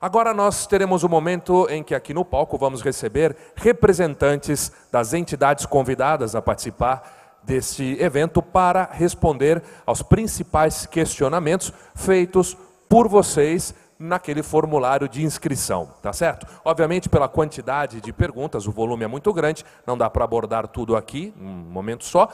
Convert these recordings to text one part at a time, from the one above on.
Agora nós teremos um momento em que aqui no palco vamos receber representantes das entidades convidadas a participar deste evento para responder aos principais questionamentos feitos por vocês naquele formulário de inscrição, tá certo? Obviamente, pela quantidade de perguntas, o volume é muito grande, não dá para abordar tudo aqui, num momento só,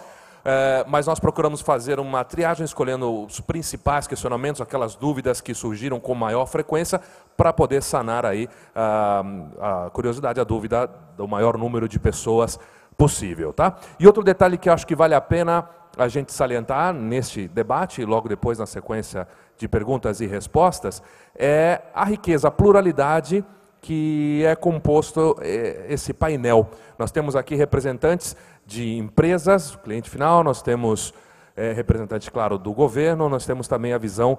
mas nós procuramos fazer uma triagem, escolhendo os principais questionamentos, aquelas dúvidas que surgiram com maior frequência, para poder sanar aí a curiosidade, a dúvida do maior número de pessoas possível, tá? E outro detalhe que acho que vale a pena a gente salientar neste debate, e logo depois na sequência de perguntas e respostas, é a riqueza, a pluralidade que é composto esse painel. Nós temos aqui representantes de empresas, cliente final, nós temos representantes, claro, do governo, nós temos também a visão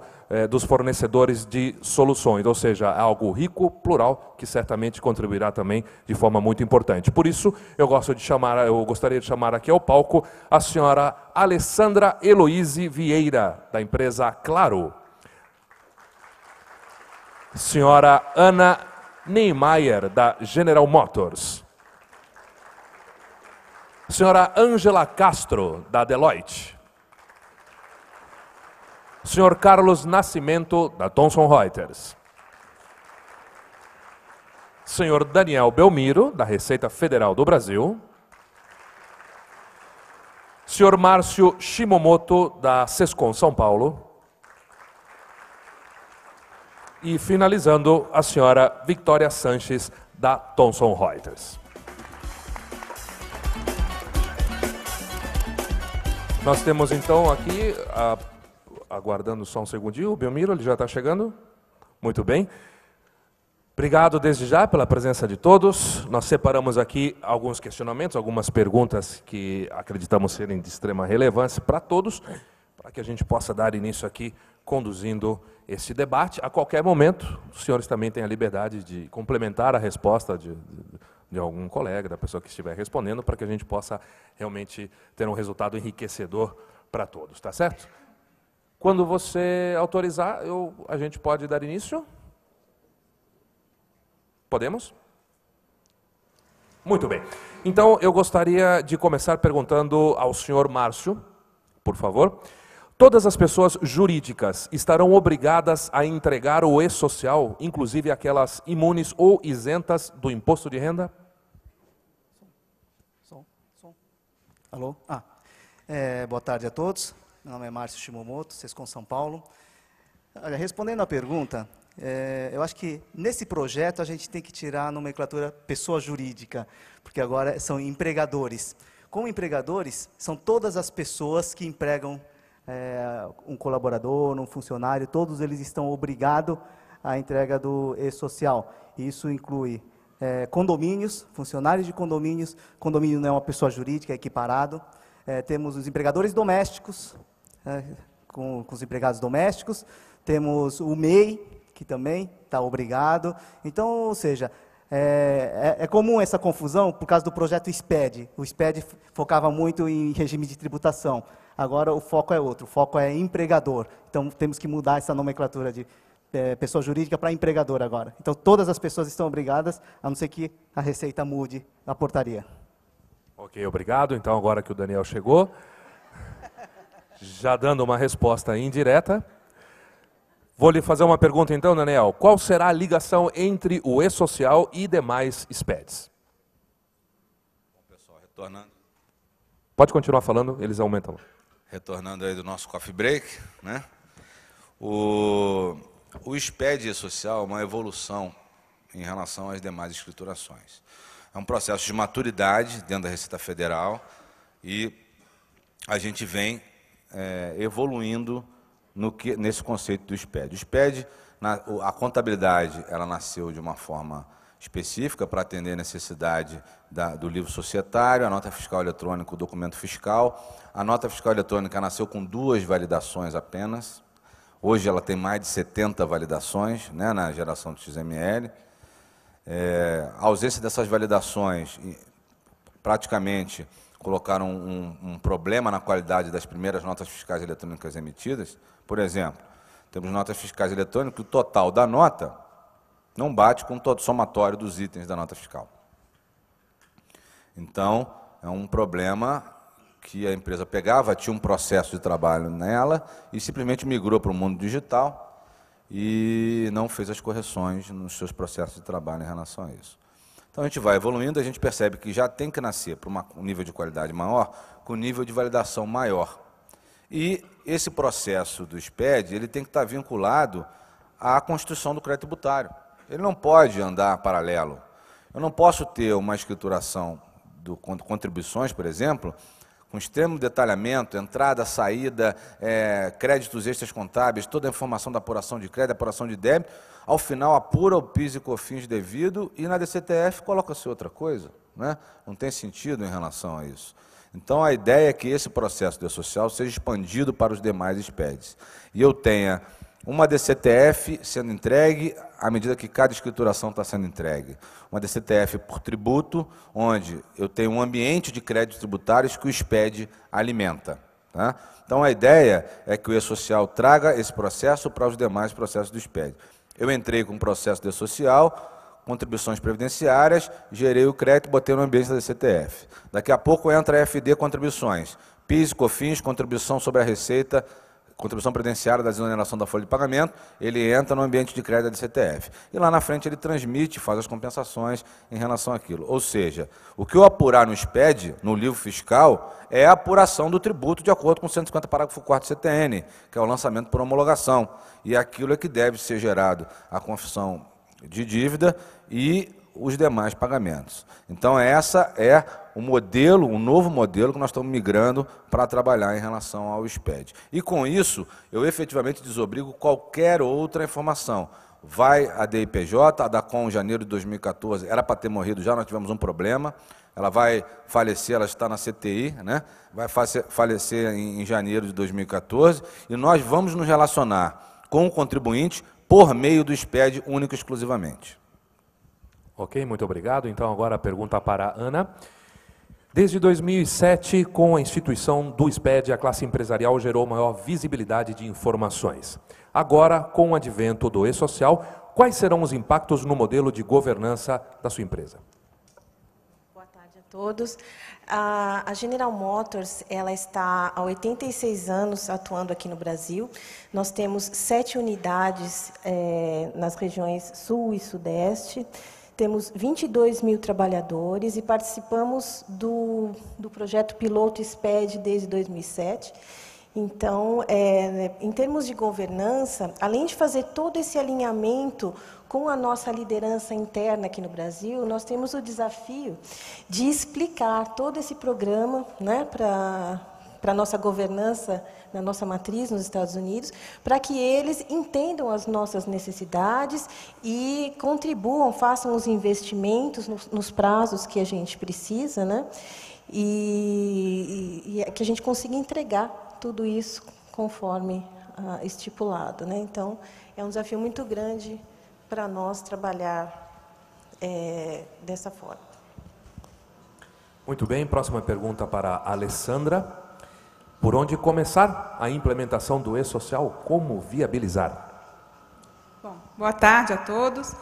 dos fornecedores de soluções, ou seja, algo rico, plural, que certamente contribuirá também de forma muito importante. Por isso, eu gostaria de chamar aqui ao palco a senhora Alessandra Heloíse Vieira, da empresa Claro. Senhora Ana Niemeyer, da General Motors. Senhora Ângela Castro, da Deloitte. Senhor Carlos Nascimento, da Thomson Reuters. Senhor Daniel Belmiro, da Receita Federal do Brasil. Senhor Márcio Shimomoto, da Sescom São Paulo. E, finalizando, a senhora Victoria Sanches, da Thomson Reuters. Nós temos, então, aqui, aguardando só um segundinho, o Belmiro, ele já está chegando? Muito bem. Obrigado desde já pela presença de todos. Nós separamos aqui alguns questionamentos, algumas perguntas que acreditamos serem de extrema relevância para todos, para que a gente possa dar início aqui, conduzindo esse debate. A qualquer momento, os senhores também têm a liberdade de complementar a resposta de algum colega, da pessoa que estiver respondendo, para que a gente possa realmente ter um resultado enriquecedor para todos, tá certo? Quando você autorizar, a gente pode dar início? Podemos? Muito bem. Então, eu gostaria de começar perguntando ao senhor Márcio, por favor. Todas as pessoas jurídicas estarão obrigadas a entregar o e-social, inclusive aquelas imunes ou isentas do imposto de renda? Som. Alô? Boa tarde a todos. Meu nome é Márcio Shimomoto, Sescom São Paulo. Olha, respondendo à pergunta, eu acho que nesse projeto a gente tem que tirar a nomenclatura pessoa jurídica, porque agora são empregadores. Como empregadores, são todas as pessoas que empregam um colaborador, um funcionário, todos eles estão obrigados à entrega do e-social. Isso inclui condomínios, funcionários de condomínios, condomínio não é uma pessoa jurídica, é equiparado. Temos os empregadores domésticos, com os empregados domésticos, temos o MEI, que também está obrigado. Então, ou seja, é comum essa confusão por causa do projeto SPED. O SPED focava muito em regime de tributação. Agora o foco é outro, o foco é empregador. Então temos que mudar essa nomenclatura de pessoa jurídica para empregador agora. Então todas as pessoas estão obrigadas, a não ser que a Receita mude a portaria. Ok, obrigado. Então agora que o Daniel chegou, já dando uma resposta indireta, vou lhe fazer uma pergunta então, Daniel. Qual será a ligação entre o e-social e demais SPEDs? Bom, pessoal, retornando. Pode continuar falando, eles aumentam. Retornando aí do nosso coffee break, né? O SPED social é uma evolução em relação às demais escriturações. É um processo de maturidade dentro da Receita Federal e a gente vem evoluindo nesse conceito do SPED. O SPED, a contabilidade, ela nasceu de uma forma específica para atender a necessidade do livro societário, a nota fiscal eletrônica, o documento fiscal. A nota fiscal eletrônica nasceu com 2 validações apenas. Hoje ela tem mais de 70 validações, né, na geração do XML. A ausência dessas validações praticamente colocaram um problema na qualidade das primeiras notas fiscais eletrônicas emitidas. Por exemplo, temos notas fiscais eletrônicas, o total da nota não bate com todo o somatório dos itens da nota fiscal. Então, é um problema que a empresa pegava, tinha um processo de trabalho nela e simplesmente migrou para o mundo digital e não fez as correções nos seus processos de trabalho em relação a isso. Então, a gente vai evoluindo, a gente percebe que já tem que nascer para um nível de qualidade maior, com um nível de validação maior. E esse processo do SPED, ele tem que estar vinculado à constituição do crédito tributário. Ele não pode andar paralelo. Eu não posso ter uma escrituração de contribuições, por exemplo, com extremo detalhamento, entrada, saída, créditos extras contábeis, toda a informação da apuração de crédito, apuração de débito, ao final apura o PIS e COFINS devido e na DCTF coloca-se outra coisa, né? Não tem sentido em relação a isso. Então, a ideia é que esse processo de social seja expandido para os demais SPEDs. E eu tenha uma DCTF sendo entregue à medida que cada escrituração está sendo entregue. Uma DCTF por tributo, onde eu tenho um ambiente de créditos tributários que o SPED alimenta. Tá? Então, a ideia é que o E-Social traga esse processo para os demais processos do SPED. Eu entrei com um processo de social, contribuições previdenciárias, gerei o crédito e botei no ambiente da DCTF. Daqui a pouco entra a FD contribuições, PIS, COFINS, contribuição sobre a receita, contribuição previdenciária da desoneração da folha de pagamento, ele entra no ambiente de crédito da DCTF. E lá na frente ele transmite, faz as compensações em relação àquilo. Ou seja, o que eu apurar no SPED, no livro fiscal, é a apuração do tributo de acordo com o 150 parágrafo 4º do CTN, que é o lançamento por homologação. E aquilo é que deve ser gerado a confissão de dívida e os demais pagamentos. Então, essa é o modelo, um novo modelo que nós estamos migrando para trabalhar em relação ao SPED. E com isso, eu efetivamente desobrigo qualquer outra informação. Vai a DIPJ, a DACOM, em janeiro de 2014, era para ter morrido já, nós tivemos um problema. Ela vai falecer, ela está na CTI, né? Vai falecer em janeiro de 2014, e nós vamos nos relacionar com o contribuinte por meio do SPED único e exclusivamente. Ok, muito obrigado. Então, agora a pergunta para a Ana. Desde 2007, com a instituição do SPED, a classe empresarial gerou maior visibilidade de informações. Agora, com o advento do E-Social, quais serão os impactos no modelo de governança da sua empresa? Boa tarde a todos. A General Motors, ela está há 86 anos atuando aqui no Brasil. Nós temos 7 unidades nas regiões Sul e Sudeste. Temos 22 mil trabalhadores e participamos do projeto piloto SPED desde 2007. Então, em termos de governança, além de fazer todo esse alinhamento com a nossa liderança interna aqui no Brasil, nós temos o desafio de explicar todo esse programa, né, para a nossa governança, na nossa matriz nos Estados Unidos, para que eles entendam as nossas necessidades e contribuam, façam os investimentos nos prazos que a gente precisa, né, e que a gente consiga entregar tudo isso conforme estipulado, né? Então, é um desafio muito grande para nós trabalhar dessa forma. Muito bem, próxima pergunta para a Alessandra. Por onde começar a implementação do E-Social? Como viabilizar? Bom, boa tarde a todos.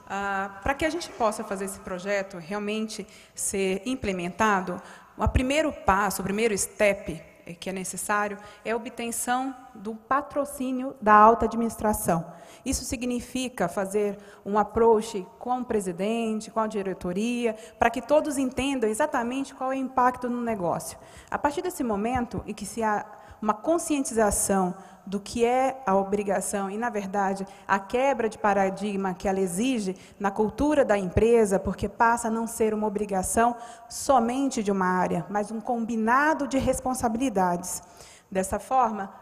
Para que a gente possa fazer esse projeto realmente ser implementado, o primeiro passo, o primeiro step que é necessário é a obtenção do patrocínio da alta administração. Isso significa fazer um approach com o presidente, com a diretoria, para que todos entendam exatamente qual é o impacto no negócio. A partir desse momento em que se há uma conscientização do que é a obrigação e, na verdade, a quebra de paradigma que ela exige na cultura da empresa, porque passa a não ser uma obrigação somente de uma área, mas um combinado de responsabilidades. Dessa forma,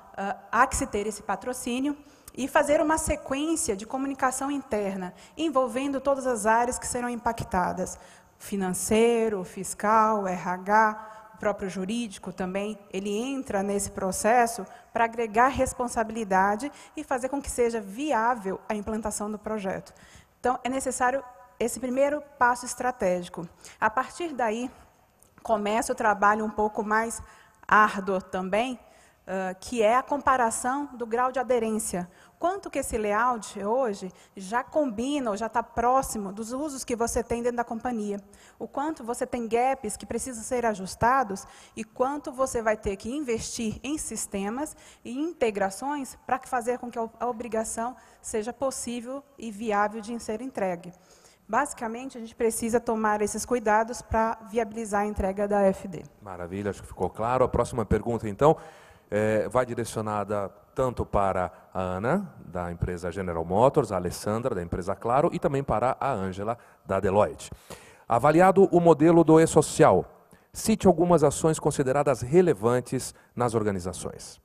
há que se ter esse patrocínio e fazer uma sequência de comunicação interna, envolvendo todas as áreas que serão impactadas, financeiro, fiscal, RH, o próprio jurídico também, ele entra nesse processo para agregar responsabilidade e fazer com que seja viável a implantação do projeto. Então, é necessário esse primeiro passo estratégico. A partir daí, começa o trabalho um pouco mais árduo também, que é a comparação do grau de aderência. Quanto que esse layout hoje já combina ou já está próximo dos usos que você tem dentro da companhia. O quanto você tem gaps que precisam ser ajustados e quanto você vai ter que investir em sistemas e integrações para fazer com que a obrigação seja possível e viável de ser entregue. Basicamente, a gente precisa tomar esses cuidados para viabilizar a entrega da AFD. Maravilha, acho que ficou claro. A próxima pergunta, então, vai direcionada tanto para a Ana, da empresa General Motors, a Alessandra, da empresa Claro, e também para a Ângela, da Deloitte. Avaliado o modelo do e-social, cite algumas ações consideradas relevantes nas organizações.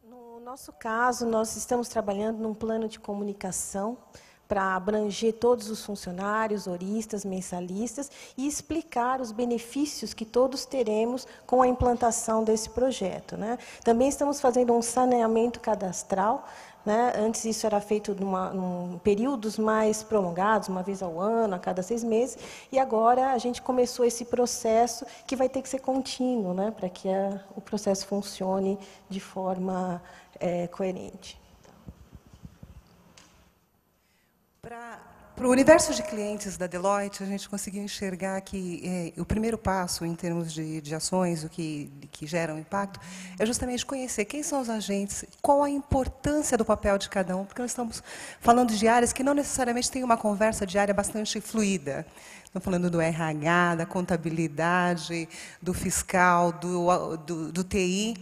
No nosso caso, nós estamos trabalhando num plano de comunicação para abranger todos os funcionários, horistas, mensalistas e explicar os benefícios que todos teremos com a implantação desse projeto, né? Também estamos fazendo um saneamento cadastral, né? Antes isso era feito em períodos mais prolongados, uma vez ao ano, a cada 6 meses, e agora a gente começou esse processo que vai ter que ser contínuo, né? Para que o processo funcione de forma coerente. Para o universo de clientes da Deloitte, a gente conseguiu enxergar que o primeiro passo, em termos de ações, o que gera um impacto, é justamente conhecer quem são os agentes, qual a importância do papel de cada um, porque nós estamos falando de áreas que não necessariamente têm uma conversa diária bastante fluida. Estamos falando do RH, da contabilidade, do fiscal, do TI.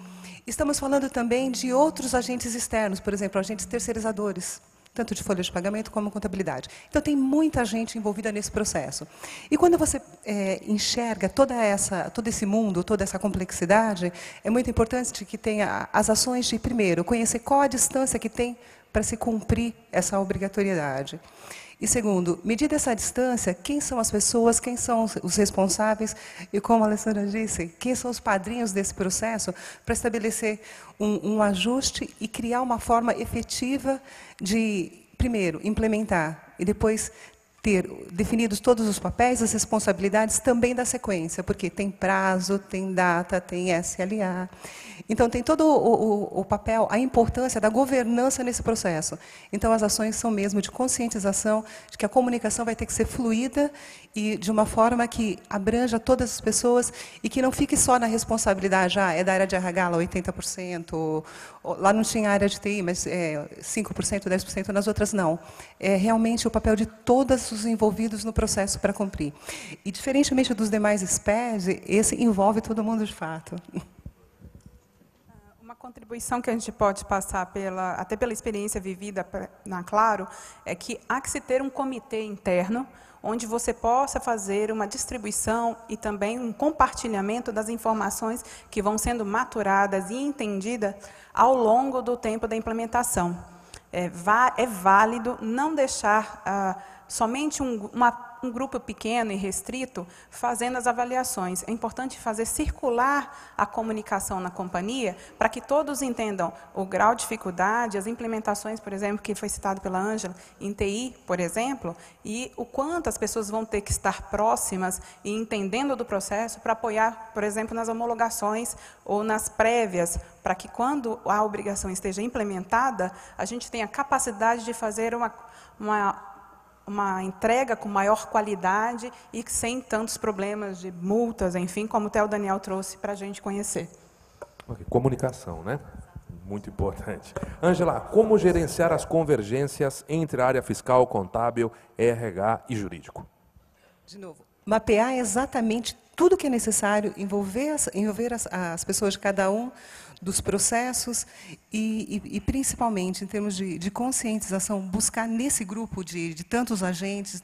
Estamos falando também de outros agentes externos, por exemplo, agentes terceirizadores, tanto de folha de pagamento como contabilidade. Então, tem muita gente envolvida nesse processo. E quando você enxerga todo esse mundo, toda essa complexidade, é muito importante que tenha as ações de, primeiro, conhecer qual a distância que tem para se cumprir essa obrigatoriedade. E, segundo, medir essa distância, quem são as pessoas, quem são os responsáveis, e, como a Alessandra disse, quem são os padrinhos desse processo, para estabelecer um ajuste e criar uma forma efetiva de, primeiro, implementar, e depois ter definidos todos os papéis, as responsabilidades também da sequência, porque tem prazo, tem data, tem SLA. Então, tem todo o papel, a importância da governança nesse processo. Então, as ações são mesmo de conscientização, de que a comunicação vai ter que ser fluida e de uma forma que abranja todas as pessoas e que não fique só na responsabilidade, é da área de RH, lá 80%, lá não tinha área de TI, mas 5%, 10%, nas outras não. É realmente o papel de todos os envolvidos no processo para cumprir. E, diferentemente dos demais SPED, esse envolve todo mundo de fato. Uma contribuição que a gente pode passar, até pela experiência vivida na Claro, é que há que se ter um comitê interno, onde você possa fazer uma distribuição e também um compartilhamento das informações que vão sendo maturadas e entendidas ao longo do tempo da implementação. É válido não deixar somente um grupo pequeno e restrito fazendo as avaliações. É importante fazer circular a comunicação na companhia para que todos entendam o grau de dificuldade, as implementações, por exemplo, que foi citado pela Ângela, em TI, por exemplo, e o quanto as pessoas vão ter que estar próximas e entendendo do processo para apoiar, por exemplo, nas homologações ou nas prévias, para que quando a obrigação esteja implementada, a gente tenha capacidade de fazer uma entrega com maior qualidade e sem tantos problemas de multas, enfim, como até o Daniel trouxe para a gente conhecer. Okay. Comunicação, né? Muito importante. Ângela, como gerenciar as convergências entre a área fiscal, contábil, RH e jurídico? De novo, mapear exatamente tudo que é necessário, envolver as pessoas de cada um dos processos e principalmente, em termos de conscientização, buscar nesse grupo de tantos agentes,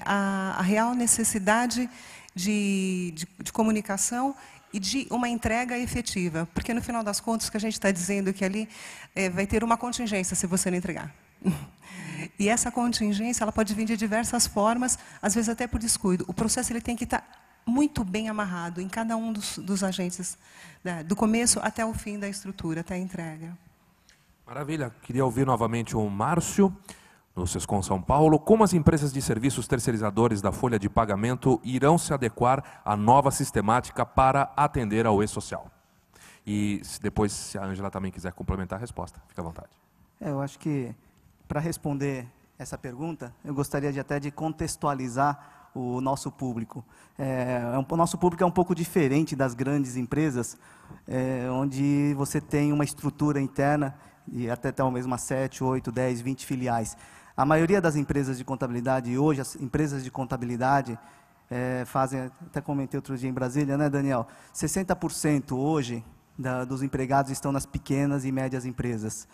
a real necessidade de comunicação e de uma entrega efetiva. Porque, no final das contas, o que a gente está dizendo é que ali vai ter uma contingência se você não entregar. E essa contingência ela pode vir de diversas formas, às vezes até por descuido. O processo ele tem que estar muito bem amarrado em cada um dos agentes, do começo até o fim da estrutura, até a entrega. Maravilha. Queria ouvir novamente o Márcio, no Sescom São Paulo. Como as empresas de serviços terceirizadores da folha de pagamento irão se adequar à nova sistemática para atender ao e-social? E depois, se a Ângela também quiser complementar a resposta, fica à vontade. Eu acho que, para responder essa pergunta, eu gostaria até de contextualizar o nosso público. O nosso público é um pouco diferente das grandes empresas, onde você tem uma estrutura interna e até talvez umas 7, 8, 10, 20 filiais. A maioria das empresas de contabilidade, hoje, as empresas de contabilidade fazem, até comentei outro dia em Brasília, né, Daniel? 60% hoje dos empregados estão nas pequenas e médias empresas.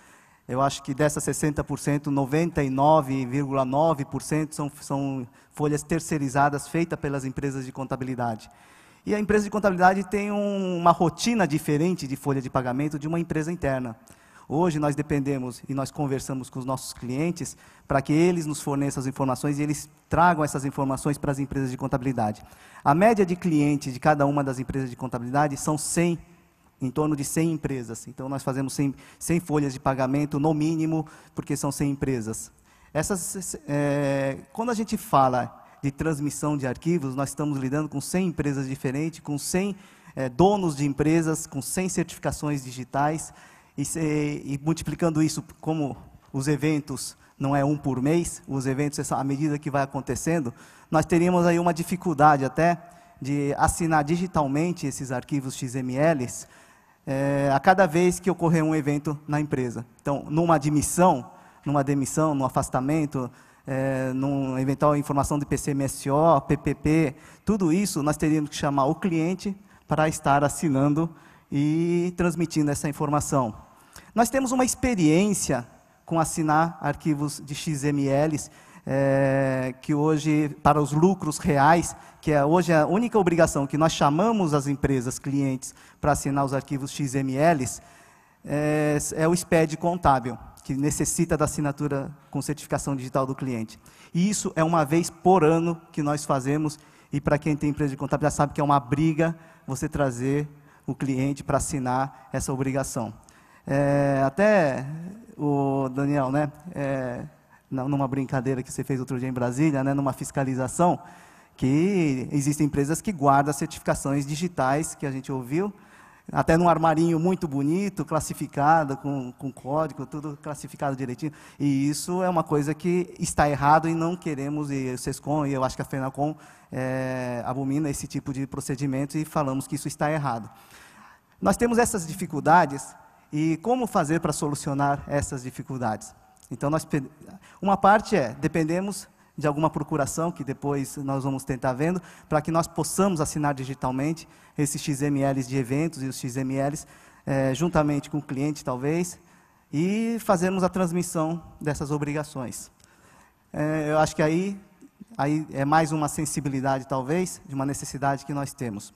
Eu acho que dessas 60%, 99,9% são folhas terceirizadas feitas pelas empresas de contabilidade. E a empresa de contabilidade tem uma rotina diferente de folha de pagamento de uma empresa interna. Hoje nós dependemos e nós conversamos com os nossos clientes para que eles nos forneçam as informações e eles tragam essas informações para as empresas de contabilidade. A média de clientes de cada uma das empresas de contabilidade são 100, em torno de 100 empresas. Então nós fazemos 100 folhas de pagamento no mínimo, porque são 100 empresas. Quando a gente fala de transmissão de arquivos, nós estamos lidando com 100 empresas diferentes, com 100 donos de empresas, com 100 certificações digitais, e multiplicando isso, como os eventos não é um por mês, os eventos, à medida que vai acontecendo, nós teríamos aí uma dificuldade até de assinar digitalmente esses arquivos XMLs a cada vez que ocorrer um evento na empresa. Então, numa demissão, num afastamento, numa eventual informação de PCMSO, PPP, tudo isso nós teríamos que chamar o cliente para estar assinando e transmitindo essa informação. Nós temos uma experiência com assinar arquivos de XMLs, que hoje, para os lucros reais, que hoje a única obrigação que nós chamamos as empresas, clientes, para assinar os arquivos XMLs, é o SPED contábil, que necessita da assinatura com certificação digital do cliente. E isso é uma vez por ano que nós fazemos, e para quem tem empresa de contabilidade sabe que é uma briga você trazer o cliente para assinar essa obrigação. Até o Daniel, né, numa brincadeira que você fez outro dia em Brasília, né, numa fiscalização, que existem empresas que guardam certificações digitais, que a gente ouviu, até num armarinho muito bonito, classificado, com código, tudo classificado direitinho. E isso é uma coisa que está errado e não queremos, e o SESCOM, e eu acho que a FENACOM abomina esse tipo de procedimento e falamos que isso está errado. Nós temos essas dificuldades, e como fazer para solucionar essas dificuldades? Então, uma parte dependemos de alguma procuração, que depois nós vamos tentar vendo, para que nós possamos assinar digitalmente esses XMLs de eventos e os XMLs, juntamente com o cliente, talvez, e fazermos a transmissão dessas obrigações. Eu acho que aí é mais uma sensibilidade, talvez, de uma necessidade que nós temos.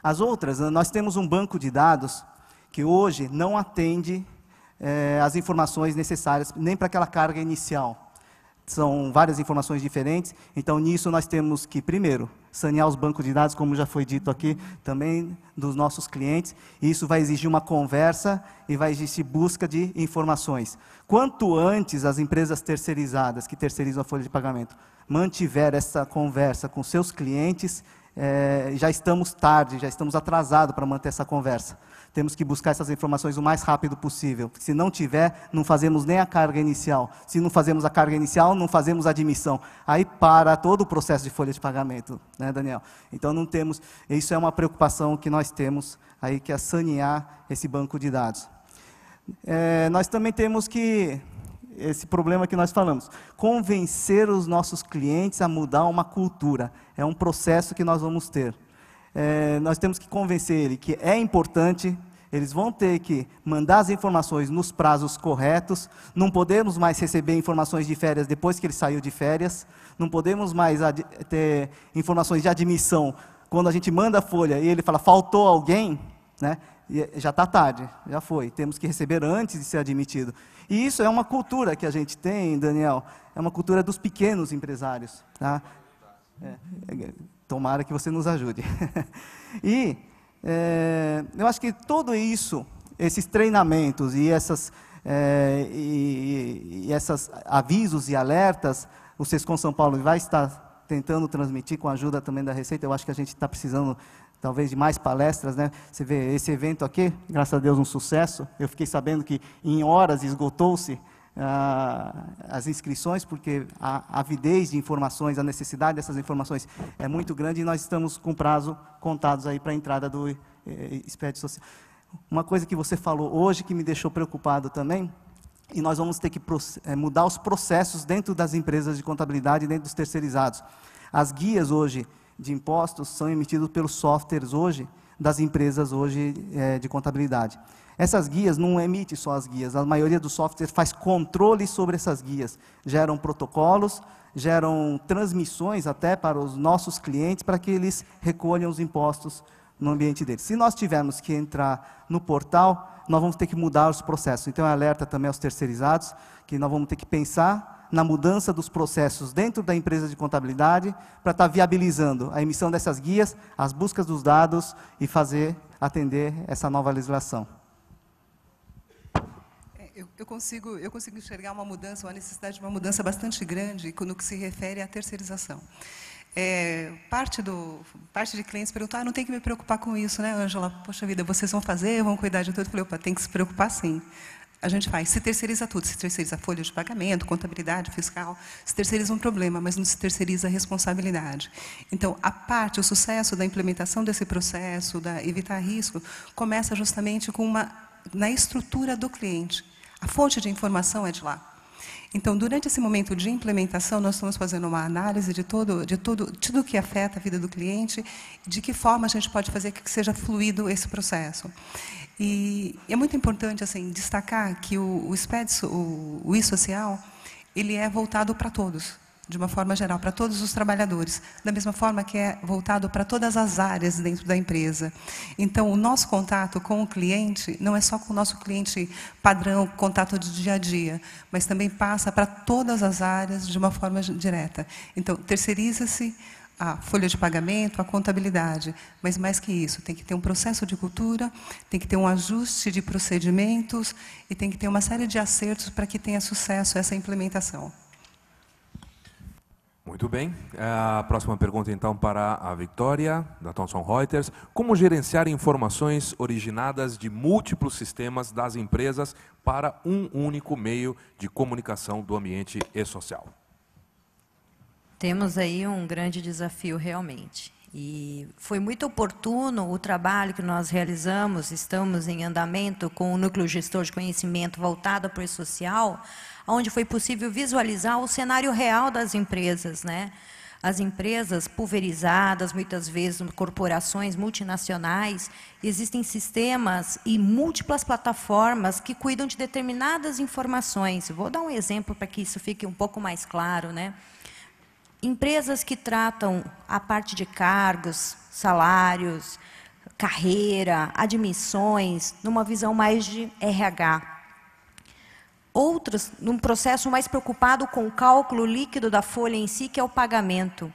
As outras, nós temos um banco de dados que hoje não atende as informações necessárias, nem para aquela carga inicial. São várias informações diferentes, então nisso nós temos que, primeiro, sanear os bancos de dados, como já foi dito aqui, também dos nossos clientes, e isso vai exigir uma conversa e vai exigir busca de informações. Quanto antes as empresas terceirizadas, que terceirizam a folha de pagamento, mantiver essa conversa com seus clientes, já estamos tarde, já estamos atrasados para manter essa conversa. Temos que buscar essas informações o mais rápido possível. Se não tiver, não fazemos nem a carga inicial. Se não fazemos a carga inicial, não fazemos a admissão. Aí para todo o processo de folha de pagamento, né, Daniel? Então não temos, isso é uma preocupação que nós temos aí, que é sanear esse banco de dados. Nós também temos que, esse problema que nós falamos, convencer os nossos clientes a mudar uma cultura. É um processo que nós vamos ter. Nós temos que convencer ele que é importante, eles vão ter que mandar as informações nos prazos corretos, não podemos mais receber informações de férias depois que ele saiu de férias, não podemos mais ter informações de admissão quando a gente manda a folha e ele fala, faltou alguém, né? E já está tarde, já foi, temos que receber antes de ser admitido. E isso é uma cultura que a gente tem, Daniel, é uma cultura dos pequenos empresários, tá? Tomara que você nos ajude. E eu acho que tudo isso, esses treinamentos e esses avisos e alertas, o SESCOM São Paulo vai estar tentando transmitir com a ajuda também da Receita. Eu acho que a gente está precisando talvez de mais palestras, né? Você vê esse evento aqui, graças a Deus um sucesso. Eu fiquei sabendo que em horas esgotou-se as inscrições, porque a avidez de informações, a necessidade dessas informações é muito grande e nós estamos com prazo contados aí para a entrada do SPED social. Uma coisa que você falou hoje que me deixou preocupado também, e nós vamos ter que mudar os processos dentro das empresas de contabilidade, dentro dos terceirizados. As guias hoje de impostos são emitidas pelos softwares hoje, das empresas hoje de contabilidade. Essas guias não emitem só as guias, a maioria dos softwares faz controle sobre essas guias, geram protocolos, geram transmissões até para os nossos clientes, para que eles recolham os impostos no ambiente deles. Se nós tivermos que entrar no portal, nós vamos ter que mudar os processos. Então, alerta também aos terceirizados, que nós vamos ter que pensar na mudança dos processos dentro da empresa de contabilidade, para estar viabilizando a emissão dessas guias, as buscas dos dados e atender essa nova legislação. Eu consigo enxergar uma mudança, uma necessidade de uma mudança bastante grande no que se refere à terceirização. Parte de clientes perguntam, não tem que me preocupar com isso, né, Ângela? Poxa vida, vocês vão fazer, vão cuidar de tudo. Eu falei, opa, tem que se preocupar sim. A gente faz, se terceiriza tudo, se terceiriza folha de pagamento, contabilidade, fiscal, se terceiriza um problema, mas não se terceiriza a responsabilidade. Então, o sucesso da implementação desse processo, evitar risco, começa justamente na estrutura do cliente. A fonte de informação é de lá. Então, durante esse momento de implementação, nós estamos fazendo uma análise de tudo que afeta a vida do cliente, de que forma a gente pode fazer que seja fluido esse processo. E é muito importante assim, destacar que o e-social, ele é voltado para todos, de uma forma geral, para todos os trabalhadores, da mesma forma que é voltado para todas as áreas dentro da empresa. Então, o nosso contato com o cliente não é só com o nosso cliente padrão, contato de dia a dia, mas também passa para todas as áreas de uma forma direta. Então, terceiriza-se a folha de pagamento, a contabilidade, mas mais que isso, tem que ter um processo de cultura, tem que ter um ajuste de procedimentos e tem que ter uma série de acertos para que tenha sucesso essa implementação. Muito bem. A próxima pergunta, então, para a Victoria, da Thomson Reuters. Como gerenciar informações originadas de múltiplos sistemas das empresas para um único meio de comunicação do ambiente e-social? Temos aí um grande desafio, realmente. E foi muito oportuno o trabalho que nós realizamos, estamos em andamento com o Núcleo Gestor de Conhecimento voltado para o e-social, onde foi possível visualizar o cenário real das empresas, né? As empresas pulverizadas, muitas vezes corporações multinacionais, existem sistemas e múltiplas plataformas que cuidam de determinadas informações. Vou dar um exemplo para que isso fique um pouco mais claro, né? Empresas que tratam a parte de cargos, salários, carreira, admissões, numa visão mais de RH. Outras, num processo mais preocupado com o cálculo líquido da folha em si, que é o pagamento.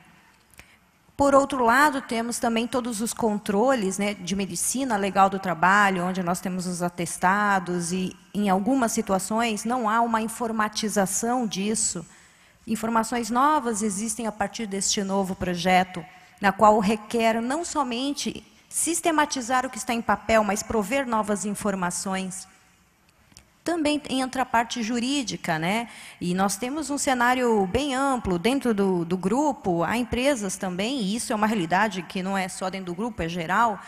Por outro lado, temos também todos os controles, né, de medicina legal do trabalho, onde nós temos os atestados e, em algumas situações, não há uma informatização disso. Informações novas existem a partir deste novo projeto, na qual requer não somente sistematizar o que está em papel, mas prover novas informações. Também entra a parte jurídica, né? E nós temos um cenário bem amplo dentro do grupo, há empresas também, e isso é uma realidade que não é só dentro do grupo, é geral,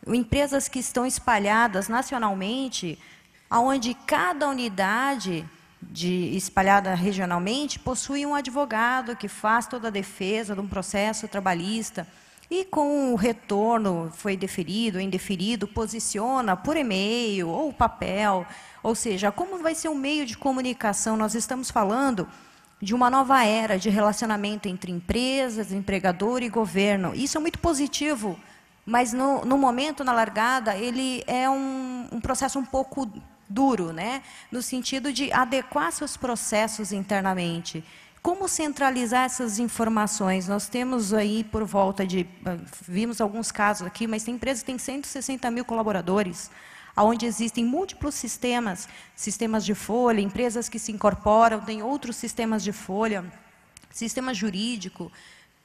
empresas que estão espalhadas nacionalmente, onde cada unidade espalhada regionalmente possui um advogado que faz toda a defesa de um processo trabalhista, e com o retorno, foi deferido, indeferido, posiciona por e-mail ou papel, ou seja, como vai ser um meio de comunicação? Nós estamos falando de uma nova era de relacionamento entre empresas, empregador e governo. Isso é muito positivo, mas no momento, na largada, ele é um processo um pouco duro, né? No sentido de adequar seus processos internamente. Como centralizar essas informações? Nós temos aí por volta de, vimos alguns casos aqui, mas tem empresas que têm 160 mil colaboradores, onde existem múltiplos sistemas, sistemas de folha, empresas que se incorporam, tem outros sistemas de folha, sistema jurídico.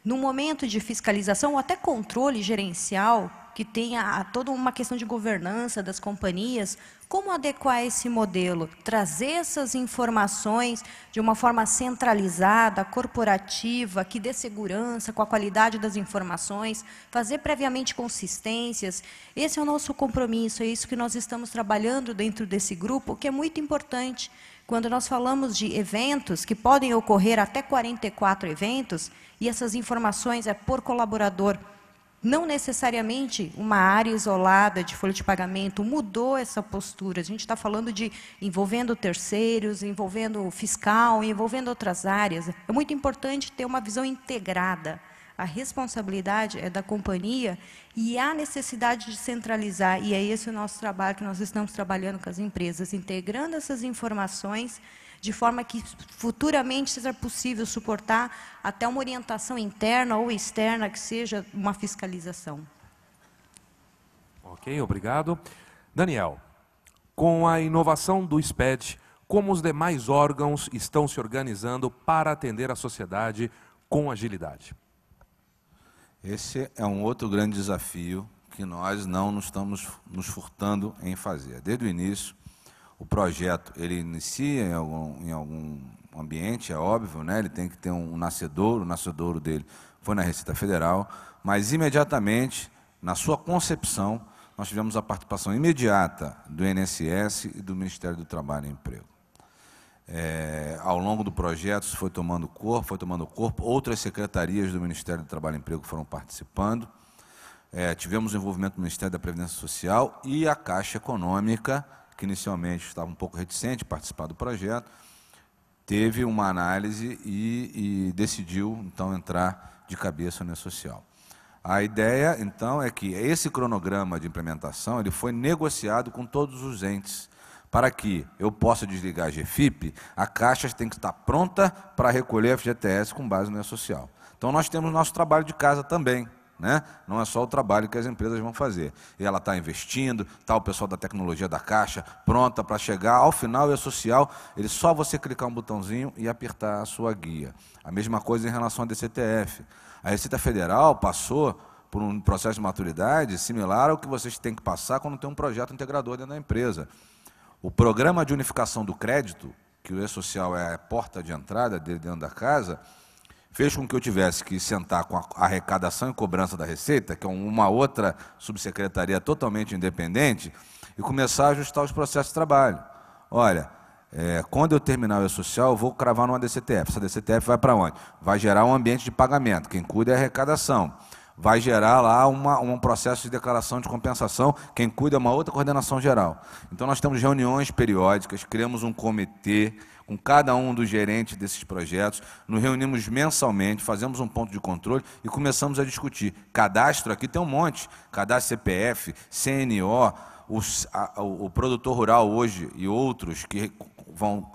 No momento de fiscalização ou até controle gerencial, que tenha toda uma questão de governança das companhias, como adequar esse modelo? Trazer essas informações de uma forma centralizada, corporativa, que dê segurança com a qualidade das informações, fazer previamente consistências. Esse é o nosso compromisso, é isso que nós estamos trabalhando dentro desse grupo, que é muito importante. Quando nós falamos de eventos, que podem ocorrer até 44 eventos, e essas informações é por colaborador, não necessariamente uma área isolada de folha de pagamento mudou essa postura. A gente está falando de envolvendo terceiros, envolvendo o fiscal, envolvendo outras áreas. É muito importante ter uma visão integrada. A responsabilidade é da companhia e há necessidade de centralizar. E é esse o nosso trabalho que nós estamos trabalhando com as empresas, integrando essas informações de forma que futuramente seja possível suportar até uma orientação interna ou externa, que seja uma fiscalização. Ok, obrigado. Daniel, com a inovação do SPED, como os demais órgãos estão se organizando para atender a sociedade com agilidade? Esse é um outro grande desafio que nós não estamos nos furtando em fazer. Desde o início, o projeto ele inicia em algum ambiente, é óbvio, né? Ele tem que ter um nascedouro, o nascedouro dele foi na Receita Federal, mas imediatamente, na sua concepção, nós tivemos a participação imediata do INSS e do Ministério do Trabalho e Emprego. Ao longo do projeto, isso foi tomando corpo, outras secretarias do Ministério do Trabalho e Emprego foram participando, tivemos o envolvimento do Ministério da Previdência Social e a Caixa Econômica, que inicialmente estava um pouco reticente a participar do projeto, teve uma análise e decidiu, então, entrar de cabeça no E-Social. A ideia, então, é que esse cronograma de implementação ele foi negociado com todos os entes. Para que eu possa desligar a GFIP, a Caixa tem que estar pronta para recolher a FGTS com base no E-Social. Então, nós temos nosso trabalho de casa também. Né? Não é só o trabalho que as empresas vão fazer. E ela está investindo, está o pessoal da tecnologia da Caixa pronta para chegar. Ao final, o E-Social, ele só você clicar um botãozinho e apertar a sua guia. A mesma coisa em relação à DCTF. A Receita Federal passou por um processo de maturidade similar ao que vocês têm que passar quando tem um projeto integrador dentro da empresa. O programa de unificação do crédito, que o E-Social é a porta de entrada dele dentro da casa, fez com que eu tivesse que sentar com a arrecadação e cobrança da Receita, que é uma outra subsecretaria totalmente independente, e começar a ajustar os processos de trabalho. Olha, quando eu terminar o E-Social, eu vou cravar numa DCTF. Essa DCTF vai para onde? Vai gerar um ambiente de pagamento. Quem cuida é a arrecadação. Vai gerar lá um processo de declaração de compensação. Quem cuida é uma outra coordenação geral. Então, nós temos reuniões periódicas, criamos um comitê com cada um dos gerentes desses projetos, nos reunimos mensalmente, fazemos um ponto de controle e começamos a discutir. Cadastro aqui tem um monte, cadastro CPF, CNO, o produtor rural hoje e outros que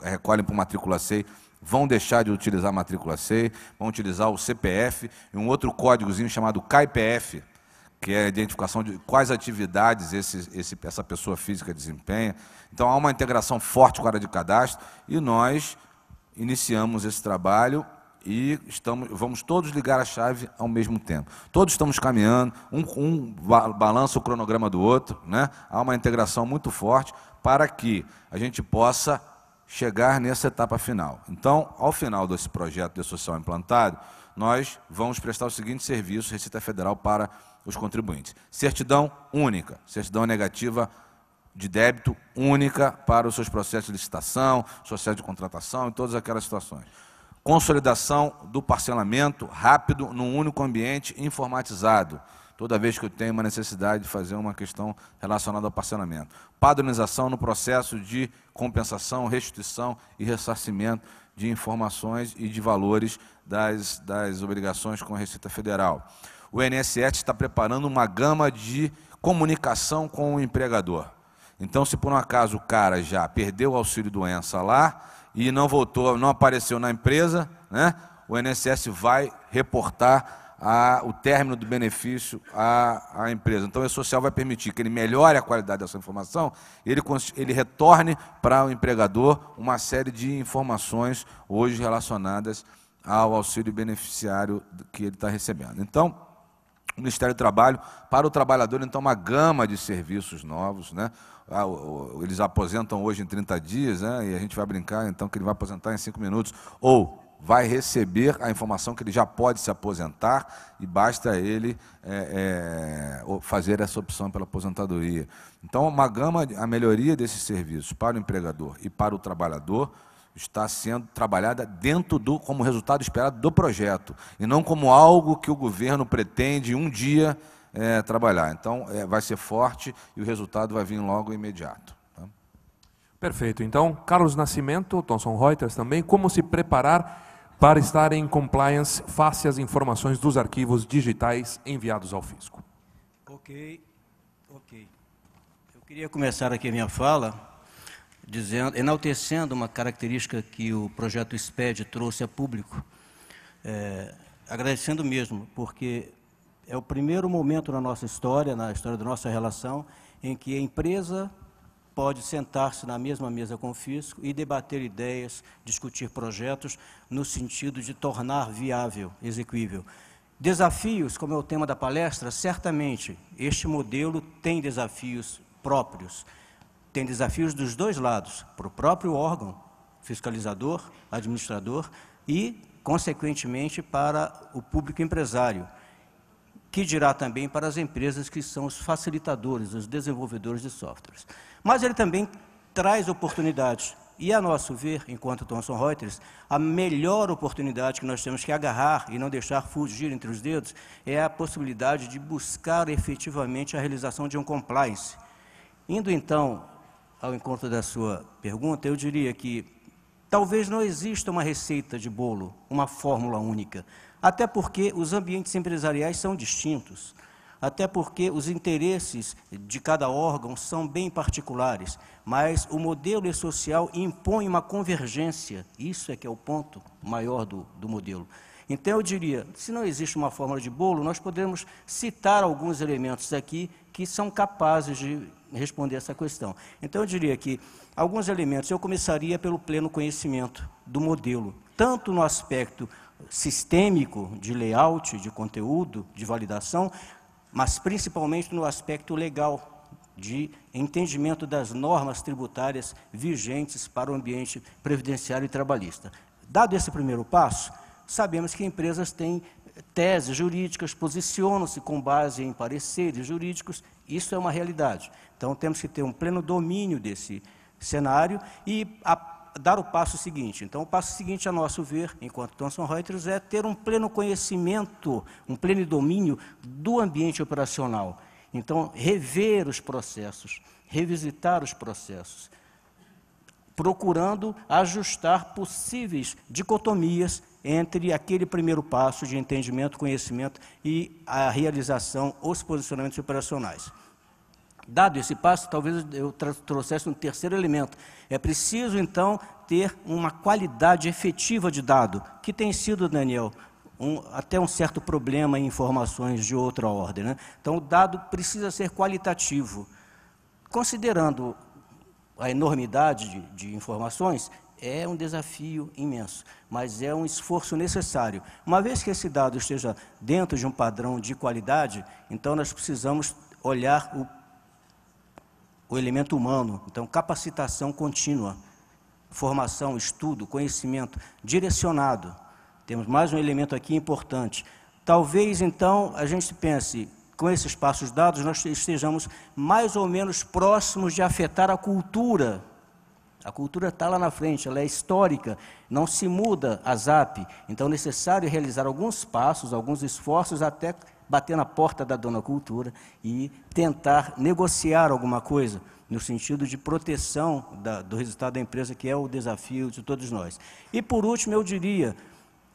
recolhem por matrícula SEI, vão deixar de utilizar a matrícula SEI, vão utilizar o CPF e um outro códigozinho chamado CAIPF, que é a identificação de quais atividades essa pessoa física desempenha. Então, há uma integração forte com a área de cadastro e nós iniciamos esse trabalho e vamos todos ligar a chave ao mesmo tempo. Todos estamos caminhando, um balança o cronograma do outro, né? Há uma integração muito forte para que a gente possa chegar nessa etapa final. Então, ao final desse projeto de E-Social implantado, nós vamos prestar o seguinte serviço, Receita Federal, para os contribuintes. Certidão única, certidão negativa de débito única para os seus processos de licitação, processo de contratação e todas aquelas situações. Consolidação do parcelamento rápido num único ambiente informatizado, toda vez que eu tenho uma necessidade de fazer uma questão relacionada ao parcelamento. Padronização no processo de compensação, restituição e ressarcimento de informações e de valores das obrigações com a Receita Federal. O INSS está preparando uma gama de comunicação com o empregador. Então, se por um acaso o cara já perdeu o auxílio-doença lá e não voltou, não apareceu na empresa, né, o INSS vai reportar o término do benefício à empresa. Então, o E-Social vai permitir que ele melhore a qualidade dessa informação e ele retorne para o empregador uma série de informações hoje relacionadas ao auxílio beneficiário que ele está recebendo. Então, O Ministério do Trabalho, para o trabalhador, então, uma gama de serviços novos, né? Eles aposentam hoje em 30 dias, né? E a gente vai brincar, então, que ele vai aposentar em 5 minutos, ou vai receber a informação que ele já pode se aposentar e basta ele fazer essa opção pela aposentadoria. Então, uma gama, a melhoria desses serviços para o empregador e para o trabalhador está sendo trabalhada dentro como resultado esperado do projeto, e não como algo que o governo pretende um dia trabalhar. Então, vai ser forte e o resultado vai vir logo imediato. Tá? Perfeito. Então, Carlos Nascimento, Thomson Reuters também, como se preparar para estar em compliance face às informações dos arquivos digitais enviados ao fisco. Ok. Eu queria começar aqui a minha fala enaltecendo uma característica que o projeto SPED trouxe a público, agradecendo mesmo, porque é o primeiro momento na nossa história, na história da nossa relação, em que a empresa pode sentar-se na mesma mesa com o fisco e debater ideias, discutir projetos, no sentido de tornar viável, execuível. Desafios, como é o tema da palestra, certamente este modelo tem desafios próprios, tem desafios dos dois lados, para o próprio órgão fiscalizador, administrador e, consequentemente, para o público empresário, que dirá também para as empresas que são os facilitadores, os desenvolvedores de softwares. Mas ele também traz oportunidades. E, a nosso ver, enquanto Thomson Reuters, a melhor oportunidade que nós temos que agarrar e não deixar fugir entre os dedos é a possibilidade de buscar efetivamente a realização de um compliance. Indo, então, ao encontro da sua pergunta, eu diria que talvez não exista uma receita de bolo, uma fórmula única, até porque os ambientes empresariais são distintos, até porque os interesses de cada órgão são bem particulares, mas o modelo social impõe uma convergência, isso é que é o ponto maior do modelo. Então, eu diria, se não existe uma fórmula de bolo, nós podemos citar alguns elementos aqui que são capazes de responder essa questão. Então, eu diria que alguns elementos, eu começaria pelo pleno conhecimento do modelo, tanto no aspecto sistêmico, de layout, de conteúdo, de validação, mas principalmente no aspecto legal, de entendimento das normas tributárias vigentes para o ambiente previdenciário e trabalhista. Dado esse primeiro passo, sabemos que empresas têm teses jurídicas, posicionam-se com base em pareceres jurídicos, isso é uma realidade. Então, temos que ter um pleno domínio desse cenário e dar o passo seguinte. Então, o passo seguinte, a nosso ver, enquanto Thomson Reuters, é ter um pleno conhecimento, um pleno domínio do ambiente operacional. Então, rever os processos, revisitar os processos, procurando ajustar possíveis dicotomias entre aquele primeiro passo de entendimento, conhecimento e a realização, os posicionamentos operacionais. Dado esse passo, talvez eu trouxesse um terceiro elemento. É preciso, então, ter uma qualidade efetiva de dado, que tem sido, Daniel, até um certo problema em informações de outra ordem, né? Então, o dado precisa ser qualitativo. Considerando a enormidade de informações, é um desafio imenso, mas é um esforço necessário. Uma vez que esse dado esteja dentro de um padrão de qualidade, então nós precisamos olhar o elemento humano, então capacitação contínua, formação, estudo, conhecimento direcionado. Temos mais um elemento aqui importante. Talvez, então, a gente pense, com esses passos dados, nós estejamos mais ou menos próximos de afetar a cultura. A cultura está lá na frente, ela é histórica, não se muda a ZAP. Então, é necessário realizar alguns passos, alguns esforços, até bater na porta da dona cultura e tentar negociar alguma coisa, no sentido de proteção do resultado da empresa, que é o desafio de todos nós. E, por último, eu diria,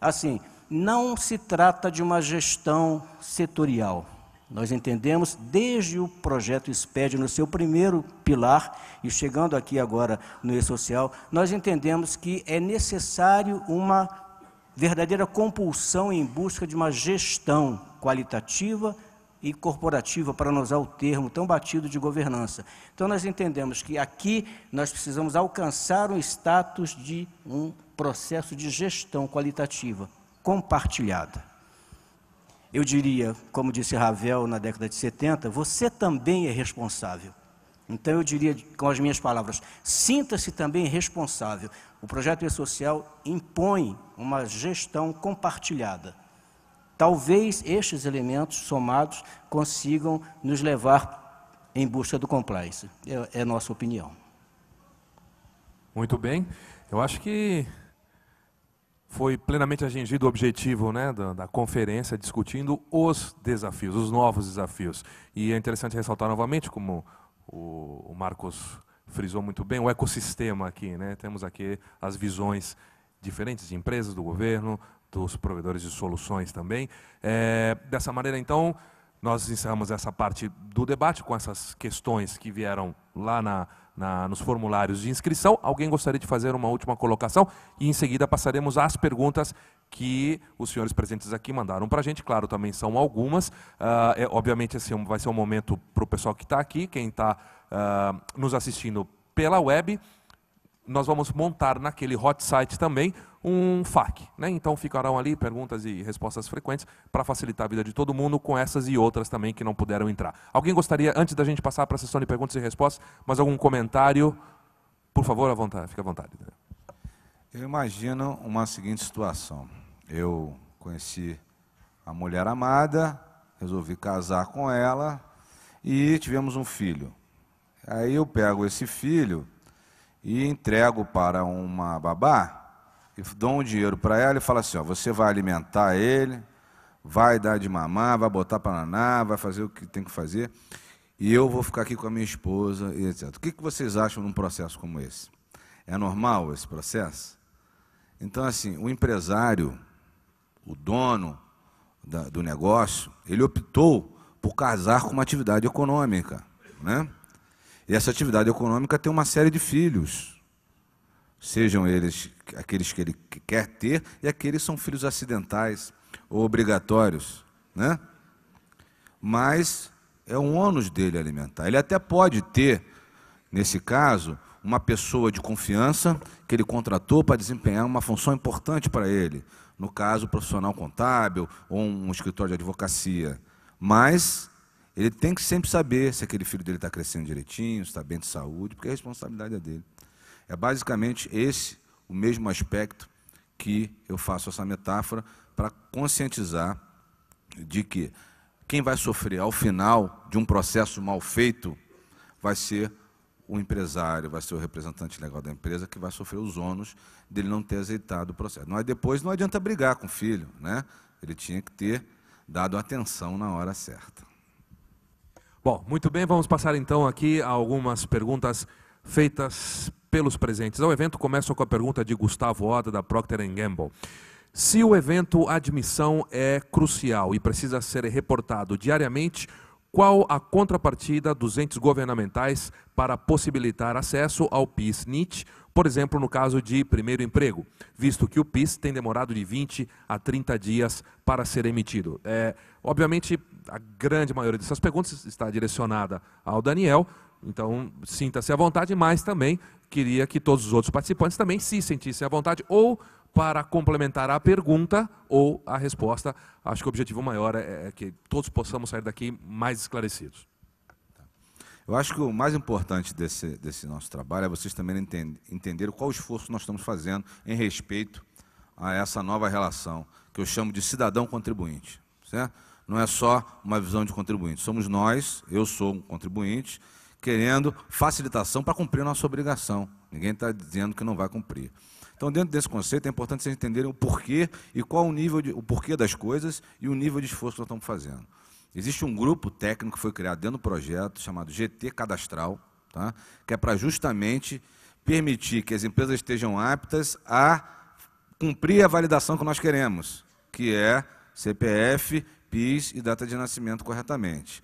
assim, não se trata de uma gestão setorial. Nós entendemos, desde o projeto SPED, no seu primeiro pilar, e chegando aqui agora no E-Social, nós entendemos que é necessário uma verdadeira compulsão em busca de uma gestão qualitativa e corporativa, para não usar o termo tão batido de governança. Então, nós entendemos que aqui nós precisamos alcançar um status de um processo de gestão qualitativa compartilhada. eu diria, como disse Ravel na década de 70, você também é responsável. Então, eu diria, com as minhas palavras, sinta-se também responsável. O projeto E-Social impõe uma gestão compartilhada. Talvez estes elementos somados consigam nos levar em busca do compliance. É a nossa opinião. Muito bem. Eu acho que foi plenamente atingido o objetivo, né, da conferência, discutindo os desafios, os novos desafios. E é interessante ressaltar novamente, como o Marcos frisou muito bem, o ecossistema aqui, né? Temos aqui as visões diferentes de empresas, do governo, dos provedores de soluções também. Dessa maneira, então, nós encerramos essa parte do debate com essas questões que vieram lá nos formulários de inscrição. Alguém gostaria de fazer uma última colocação? E, em seguida, passaremos às perguntas que os senhores presentes aqui mandaram para a gente. Claro, também são algumas. Obviamente, assim, vai ser um momento para o pessoal que está aqui, quem está nos assistindo pela web. Nós vamos montar naquele hot site também um FAQ, né? Então ficarão ali perguntas e respostas frequentes para facilitar a vida de todo mundo, com essas e outras também que não puderam entrar. Alguém gostaria, antes da gente passar para a sessão de perguntas e respostas, mais algum comentário? Por favor, à vontade, fique à vontade. Eu imagino uma seguinte situação. Eu conheci a mulher amada, resolvi casar com ela e tivemos um filho. Aí eu pego esse filho e entrego para uma babá, e dou um dinheiro para ela e falo assim, ó, você vai alimentar ele, vai dar de mamar, vai botar para naná, vai fazer o que tem que fazer, e eu vou ficar aqui com a minha esposa, e etc. O que vocês acham num processo como esse? É normal esse processo? Então, assim, o empresário, o dono do negócio, ele optou por casar com uma atividade econômica, né? E essa atividade econômica tem uma série de filhos, sejam eles aqueles que ele quer ter e aqueles que são filhos acidentais ou obrigatórios, né? Mas é um ônus dele alimentar. Ele até pode ter, nesse caso, uma pessoa de confiança que ele contratou para desempenhar uma função importante para ele, no caso, profissional contábil ou um escritório de advocacia. Mas ele tem que sempre saber se aquele filho dele está crescendo direitinho, se está bem de saúde, porque a responsabilidade é dele. É basicamente esse o mesmo aspecto que eu faço essa metáfora para conscientizar de que quem vai sofrer ao final de um processo mal feito vai ser o empresário, vai ser o representante legal da empresa que vai sofrer os ônus dele não ter azeitado o processo. Mas depois não adianta brigar com o filho, né? Ele tinha que ter dado atenção na hora certa. Bom, muito bem, vamos passar então aqui a algumas perguntas feitas pelos presentes ao evento. Começo com a pergunta de Gustavo Oda, da Procter & Gamble. Se o evento admissão é crucial e precisa ser reportado diariamente, qual a contrapartida dos entes governamentais para possibilitar acesso ao PIS/NIT, por exemplo, no caso de primeiro emprego, visto que o PIS tem demorado de 20 a 30 dias para ser emitido? Obviamente, a grande maioria dessas perguntas está direcionada ao Daniel, então sinta-se à vontade, mas também queria que todos os outros participantes também se sentissem à vontade, ou para complementar a pergunta ou a resposta. Acho que o objetivo maior é que todos possamos sair daqui mais esclarecidos. Eu acho que o mais importante desse nosso trabalho é vocês também entenderem qual o esforço nós estamos fazendo em respeito a essa nova relação, que eu chamo de cidadão-contribuinte, certo? Não é só uma visão de contribuinte, somos nós, eu sou um contribuinte, querendo facilitação para cumprir a nossa obrigação. Ninguém está dizendo que não vai cumprir. Então, dentro desse conceito, é importante vocês entenderem o porquê e qual o porquê das coisas e o nível de esforço que nós estamos fazendo. Existe um grupo técnico que foi criado dentro do projeto, chamado GT Cadastral, tá? Que é para justamente permitir que as empresas estejam aptas a cumprir a validação que nós queremos, que é CPF, PIS e data de nascimento corretamente.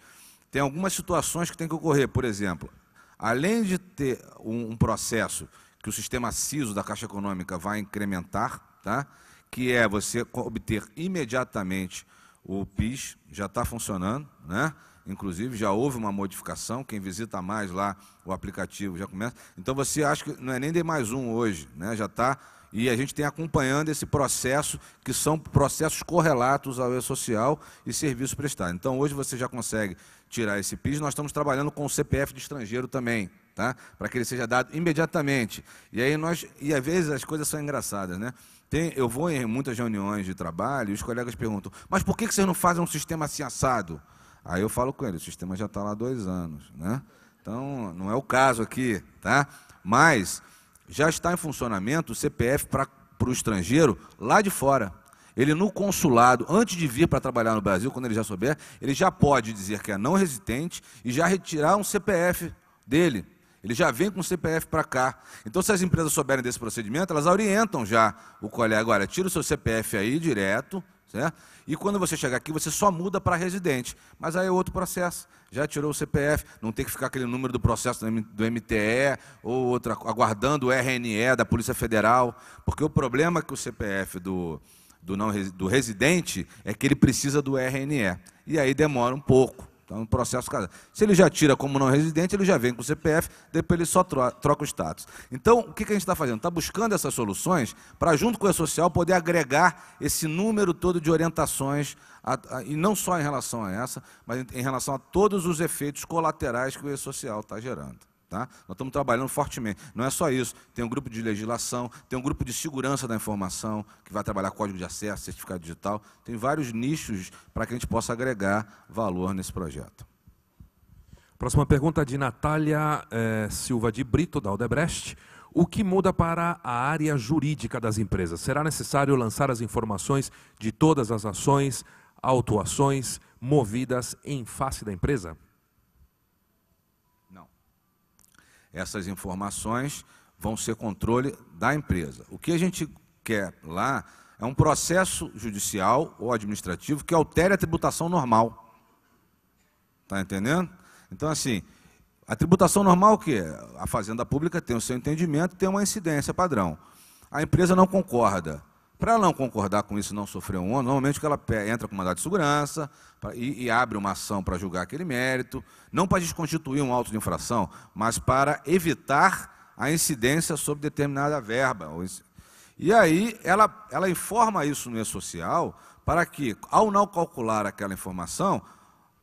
Tem algumas situações que tem que ocorrer, por exemplo, além de ter um processo que o sistema CISO da Caixa Econômica vai incrementar, tá? Que é você obter imediatamente o PIS, já está funcionando, né? Inclusive já houve uma modificação, quem visita mais lá o aplicativo já começa. Então você acha que não é nem D+1 hoje, né? Já está E a gente tem acompanhando esse processo, que são processos correlatos ao E-Social e serviços prestados. Então, hoje você já consegue tirar esse PIS. Nós estamos trabalhando com o CPF de estrangeiro também, tá? Para que ele seja dado imediatamente. E aí às vezes as coisas são engraçadas, né? Eu vou em muitas reuniões de trabalho e os colegas perguntam, mas por que vocês não fazem um sistema assim assado? Aí eu falo com ele, o sistema já está lá há 2 anos, né? Então, não é o caso aqui, tá? Mas já está em funcionamento o CPF para o estrangeiro lá de fora. Ele no consulado, antes de vir para trabalhar no Brasil, quando ele já souber, ele já pode dizer que é não residente e já retirar um CPF dele. Ele já vem com o CPF para cá. Então, se as empresas souberem desse procedimento, elas orientam já o colega, olha, tira o seu CPF aí direto, certo? E quando você chegar aqui, você só muda para residente. Mas aí é outro processo. Já tirou o CPF, não tem que ficar aquele número do processo do MTE, ou aguardando o RNE da Polícia Federal, porque o problema é que o CPF do residente é que ele precisa do RNE. E aí demora um pouco. Então, um processo casado. Se ele já tira como não residente, ele já vem com o CPF, depois ele só troca o status. Então, o que a gente está fazendo? Está buscando essas soluções para, junto com o E-Social, poder agregar esse número todo de orientações, e não só em relação a essa, mas em relação a todos os efeitos colaterais que o E-Social está gerando. Tá? Nós estamos trabalhando fortemente. Não é só isso. Tem um grupo de legislação, tem um grupo de segurança da informação, que vai trabalhar código de acesso, certificado digital. Tem vários nichos para que a gente possa agregar valor nesse projeto. Próxima pergunta de Natália Silva de Brito, da Odebrecht. O que muda para a área jurídica das empresas? Será necessário lançar as informações de todas as ações, autuações movidas em face da empresa? Essas informações vão ser controle da empresa. O que a gente quer lá é um processo judicial ou administrativo que altere a tributação normal. Está entendendo? Então, assim, a tributação normal o quê? A Fazenda Pública tem o seu entendimento, tem uma incidência padrão. A empresa não concorda. Para ela não concordar com isso e não sofrer um ônus, normalmente ela entra com mandado de segurança e abre uma ação para julgar aquele mérito, não para desconstituir um auto de infração, mas para evitar a incidência sobre determinada verba. E aí ela informa isso no E-Social para que, ao não calcular aquela informação,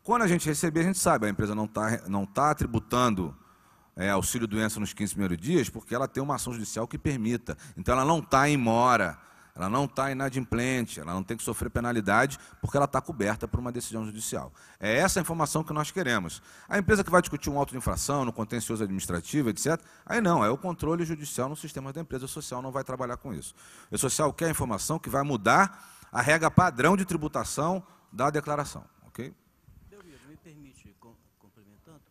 quando a gente receber, a gente sabe, a empresa não tá tributando auxílio-doença nos 15 primeiros dias porque ela tem uma ação judicial que permita. Então, ela não está em mora. Ela não está inadimplente, ela não tem que sofrer penalidade porque ela está coberta por uma decisão judicial. É essa a informação que nós queremos. A empresa que vai discutir um auto de infração, no contencioso administrativo, etc., aí não, é o controle judicial no sistema da empresa. O social não vai trabalhar com isso. O social quer a informação que vai mudar a regra padrão de tributação da declaração. Ok? Me permite, complementando?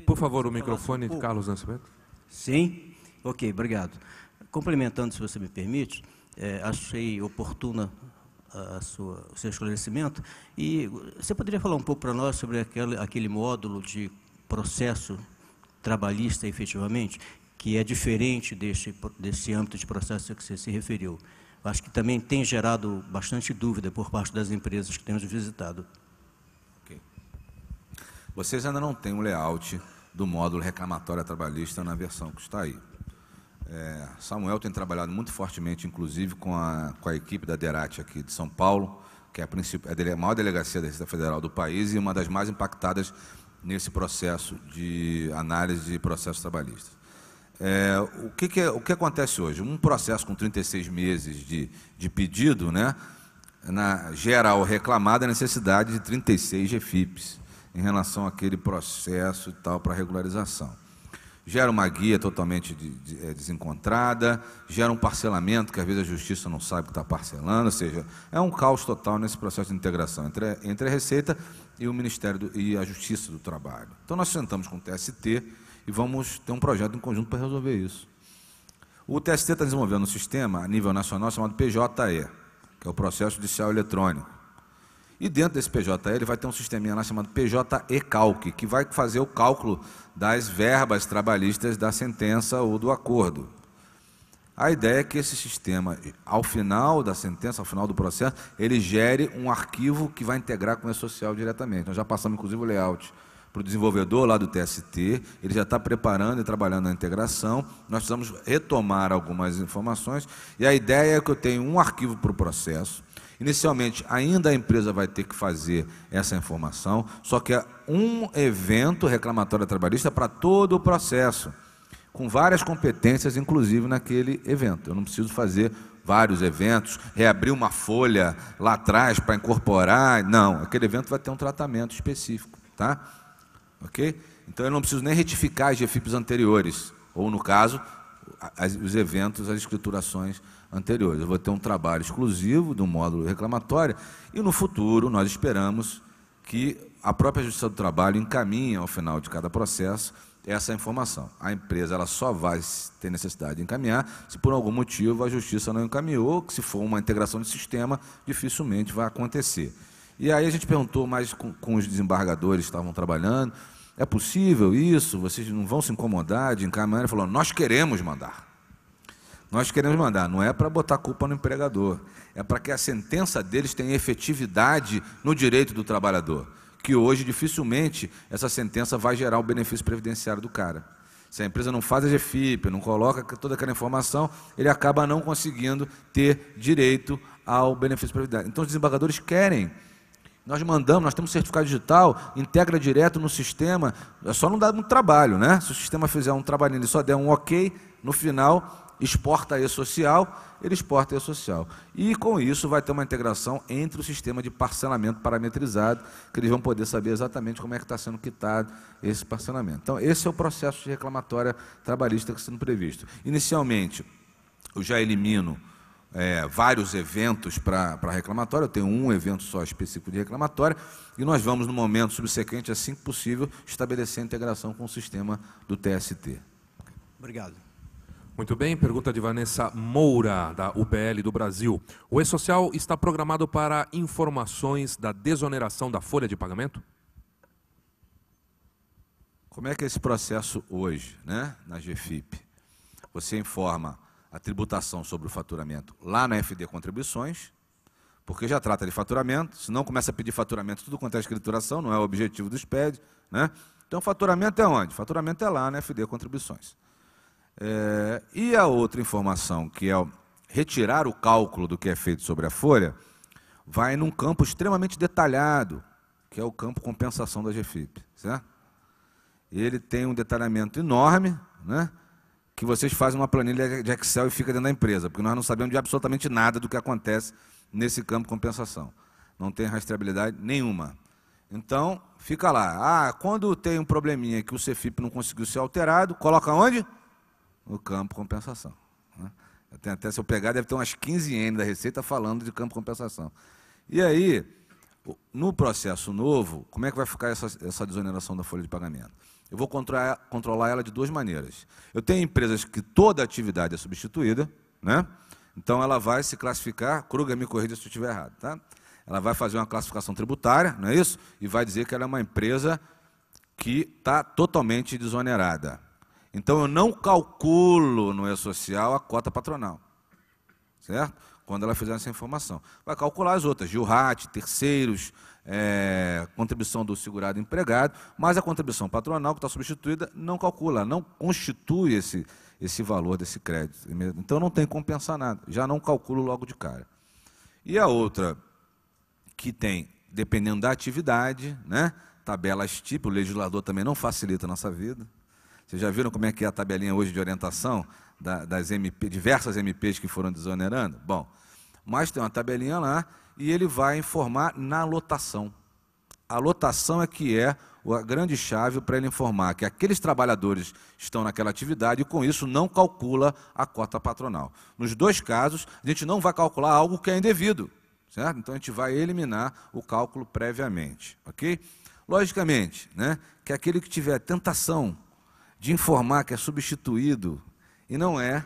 Por favor, o microfone de Carlos Nascimento. Sim? Ok, obrigado. Complementando, se você me permite, achei oportuna o seu esclarecimento. E você poderia falar um pouco para nós sobre aquele módulo de processo trabalhista, efetivamente, que é diferente desse âmbito de processo que você se referiu? Acho que também tem gerado bastante dúvida por parte das empresas que temos visitado. Okay. Vocês ainda não têm um layout do módulo reclamatória trabalhista na versão que está aí. Samuel tem trabalhado muito fortemente, inclusive, com a equipe da DERAT aqui de São Paulo, que é a maior delegacia da Receita Federal do país e uma das mais impactadas nesse processo de análise de processos trabalhistas. O que acontece hoje? Um processo com 36 meses de pedido, né, gera ao reclamado a necessidade de 36 GFIPs em relação àquele processo e tal para regularização. Gera uma guia totalmente desencontrada, gera um parcelamento que às vezes a justiça não sabe que está parcelando, ou seja, é um caos total nesse processo de integração entre a Receita e o Ministério e a Justiça do Trabalho. Então nós sentamos com o TST e vamos ter um projeto em conjunto para resolver isso. O TST está desenvolvendo um sistema a nível nacional chamado PJE, que é o Processo Judicial Eletrônico. E dentro desse PJE ele vai ter um sisteminha lá chamado PJE-Calc, que vai fazer o cálculo das verbas trabalhistas da sentença ou do acordo. A ideia é que esse sistema, ao final da sentença, ao final do processo, ele gere um arquivo que vai integrar com o E-Social diretamente. Nós já passamos, inclusive, o layout para o desenvolvedor lá do TST, ele já está preparando e trabalhando na integração, nós precisamos retomar algumas informações, e a ideia é que eu tenho um arquivo para o processo. Inicialmente, ainda a empresa vai ter que fazer essa informação, só que é um evento reclamatório trabalhista para todo o processo, com várias competências, inclusive naquele evento. Eu não preciso fazer vários eventos, reabrir uma folha lá atrás para incorporar. Não, aquele evento vai ter um tratamento específico, tá? Ok? Então eu não preciso nem retificar as GFIPs anteriores, ou no caso, os eventos, as escriturações anteriores. Eu vou ter um trabalho exclusivo do módulo reclamatório e no futuro nós esperamos que a própria Justiça do Trabalho encaminhe ao final de cada processo essa informação. A empresa ela só vai ter necessidade de encaminhar se por algum motivo a Justiça não encaminhou, que se for uma integração de sistema, dificilmente vai acontecer. E aí a gente perguntou mais com os desembargadores que estavam trabalhando, é possível isso? Vocês não vão se incomodar de encaminhar? Ele falou, nós queremos mandar. Nós queremos mandar, não é para botar culpa no empregador, é para que a sentença deles tenha efetividade no direito do trabalhador, que hoje, dificilmente, essa sentença vai gerar o benefício previdenciário do cara. Se a empresa não faz a GFIP, não coloca toda aquela informação, ele acaba não conseguindo ter direito ao benefício previdenciário. Então, os desembargadores querem. Nós mandamos, nós temos certificado digital, integra direto no sistema, só não dá muito trabalho, né? Se o sistema fizer um trabalhinho, ele só der um ok, no final, exporta a e-social, ele exporta a e-social. E, com isso, vai ter uma integração entre o sistema de parcelamento parametrizado, que eles vão poder saber exatamente como é que está sendo quitado esse parcelamento. Então, esse é o processo de reclamatória trabalhista que está sendo previsto. Inicialmente, eu já elimino vários eventos para reclamatória, eu tenho um evento só específico de reclamatória, e nós vamos, no momento subsequente, assim que possível, estabelecer a integração com o sistema do TST. Obrigado. Muito bem, pergunta de Vanessa Moura, da UPL do Brasil. O E-Social está programado para informações da desoneração da folha de pagamento? Como é que é esse processo hoje, né, na GFIP? Você informa a tributação sobre o faturamento lá na FD Contribuições, porque já trata de faturamento, senão começa a pedir faturamento tudo quanto é escrituração, não é o objetivo do SPED, né? Então, faturamento é onde? Faturamento é lá na FD Contribuições. E a outra informação, que é retirar o cálculo do que é feito sobre a folha, vai num campo extremamente detalhado, que é o campo compensação da GFIP, certo? Ele tem um detalhamento enorme, né, que vocês fazem uma planilha de Excel e fica dentro da empresa, porque nós não sabemos de absolutamente nada do que acontece nesse campo compensação. Não tem rastreabilidade nenhuma. Então, fica lá. Quando tem um probleminha que o CFIP não conseguiu ser alterado, coloca onde? No campo compensação. Até, se eu pegar, deve ter umas 15 N da Receita falando de campo compensação. E aí, no processo novo, como é que vai ficar essa desoneração da folha de pagamento? Eu vou controlar ela de duas maneiras. Eu tenho empresas que toda atividade é substituída, né? Então ela vai se classificar, Kruger me corrija se eu estiver errado, tá? Ela vai fazer uma classificação tributária, não é isso? E vai dizer que ela é uma empresa que está totalmente desonerada. Então, eu não calculo no E-Social a cota patronal, certo? Quando ela fizer essa informação. Vai calcular as outras, GILRAT, terceiros, contribuição do segurado empregado, mas a contribuição patronal, que está substituída, não calcula, não constitui esse valor desse crédito. Então, não tem que compensar nada, já não calculo logo de cara. E a outra, que tem, dependendo da atividade, né, tabelas tipo, o legislador também não facilita a nossa vida. Vocês já viram como é que é a tabelinha hoje de orientação das diversas MPs que foram desonerando? Bom, mas tem uma tabelinha lá e ele vai informar na lotação. A lotação é que é a grande chave para ele informar que aqueles trabalhadores estão naquela atividade e, com isso, não calcula a cota patronal. Nos dois casos, a gente não vai calcular algo que é indevido, certo? Então, a gente vai eliminar o cálculo previamente, ok? Logicamente, né, que aquele que tiver tentação de informar que é substituído e não é,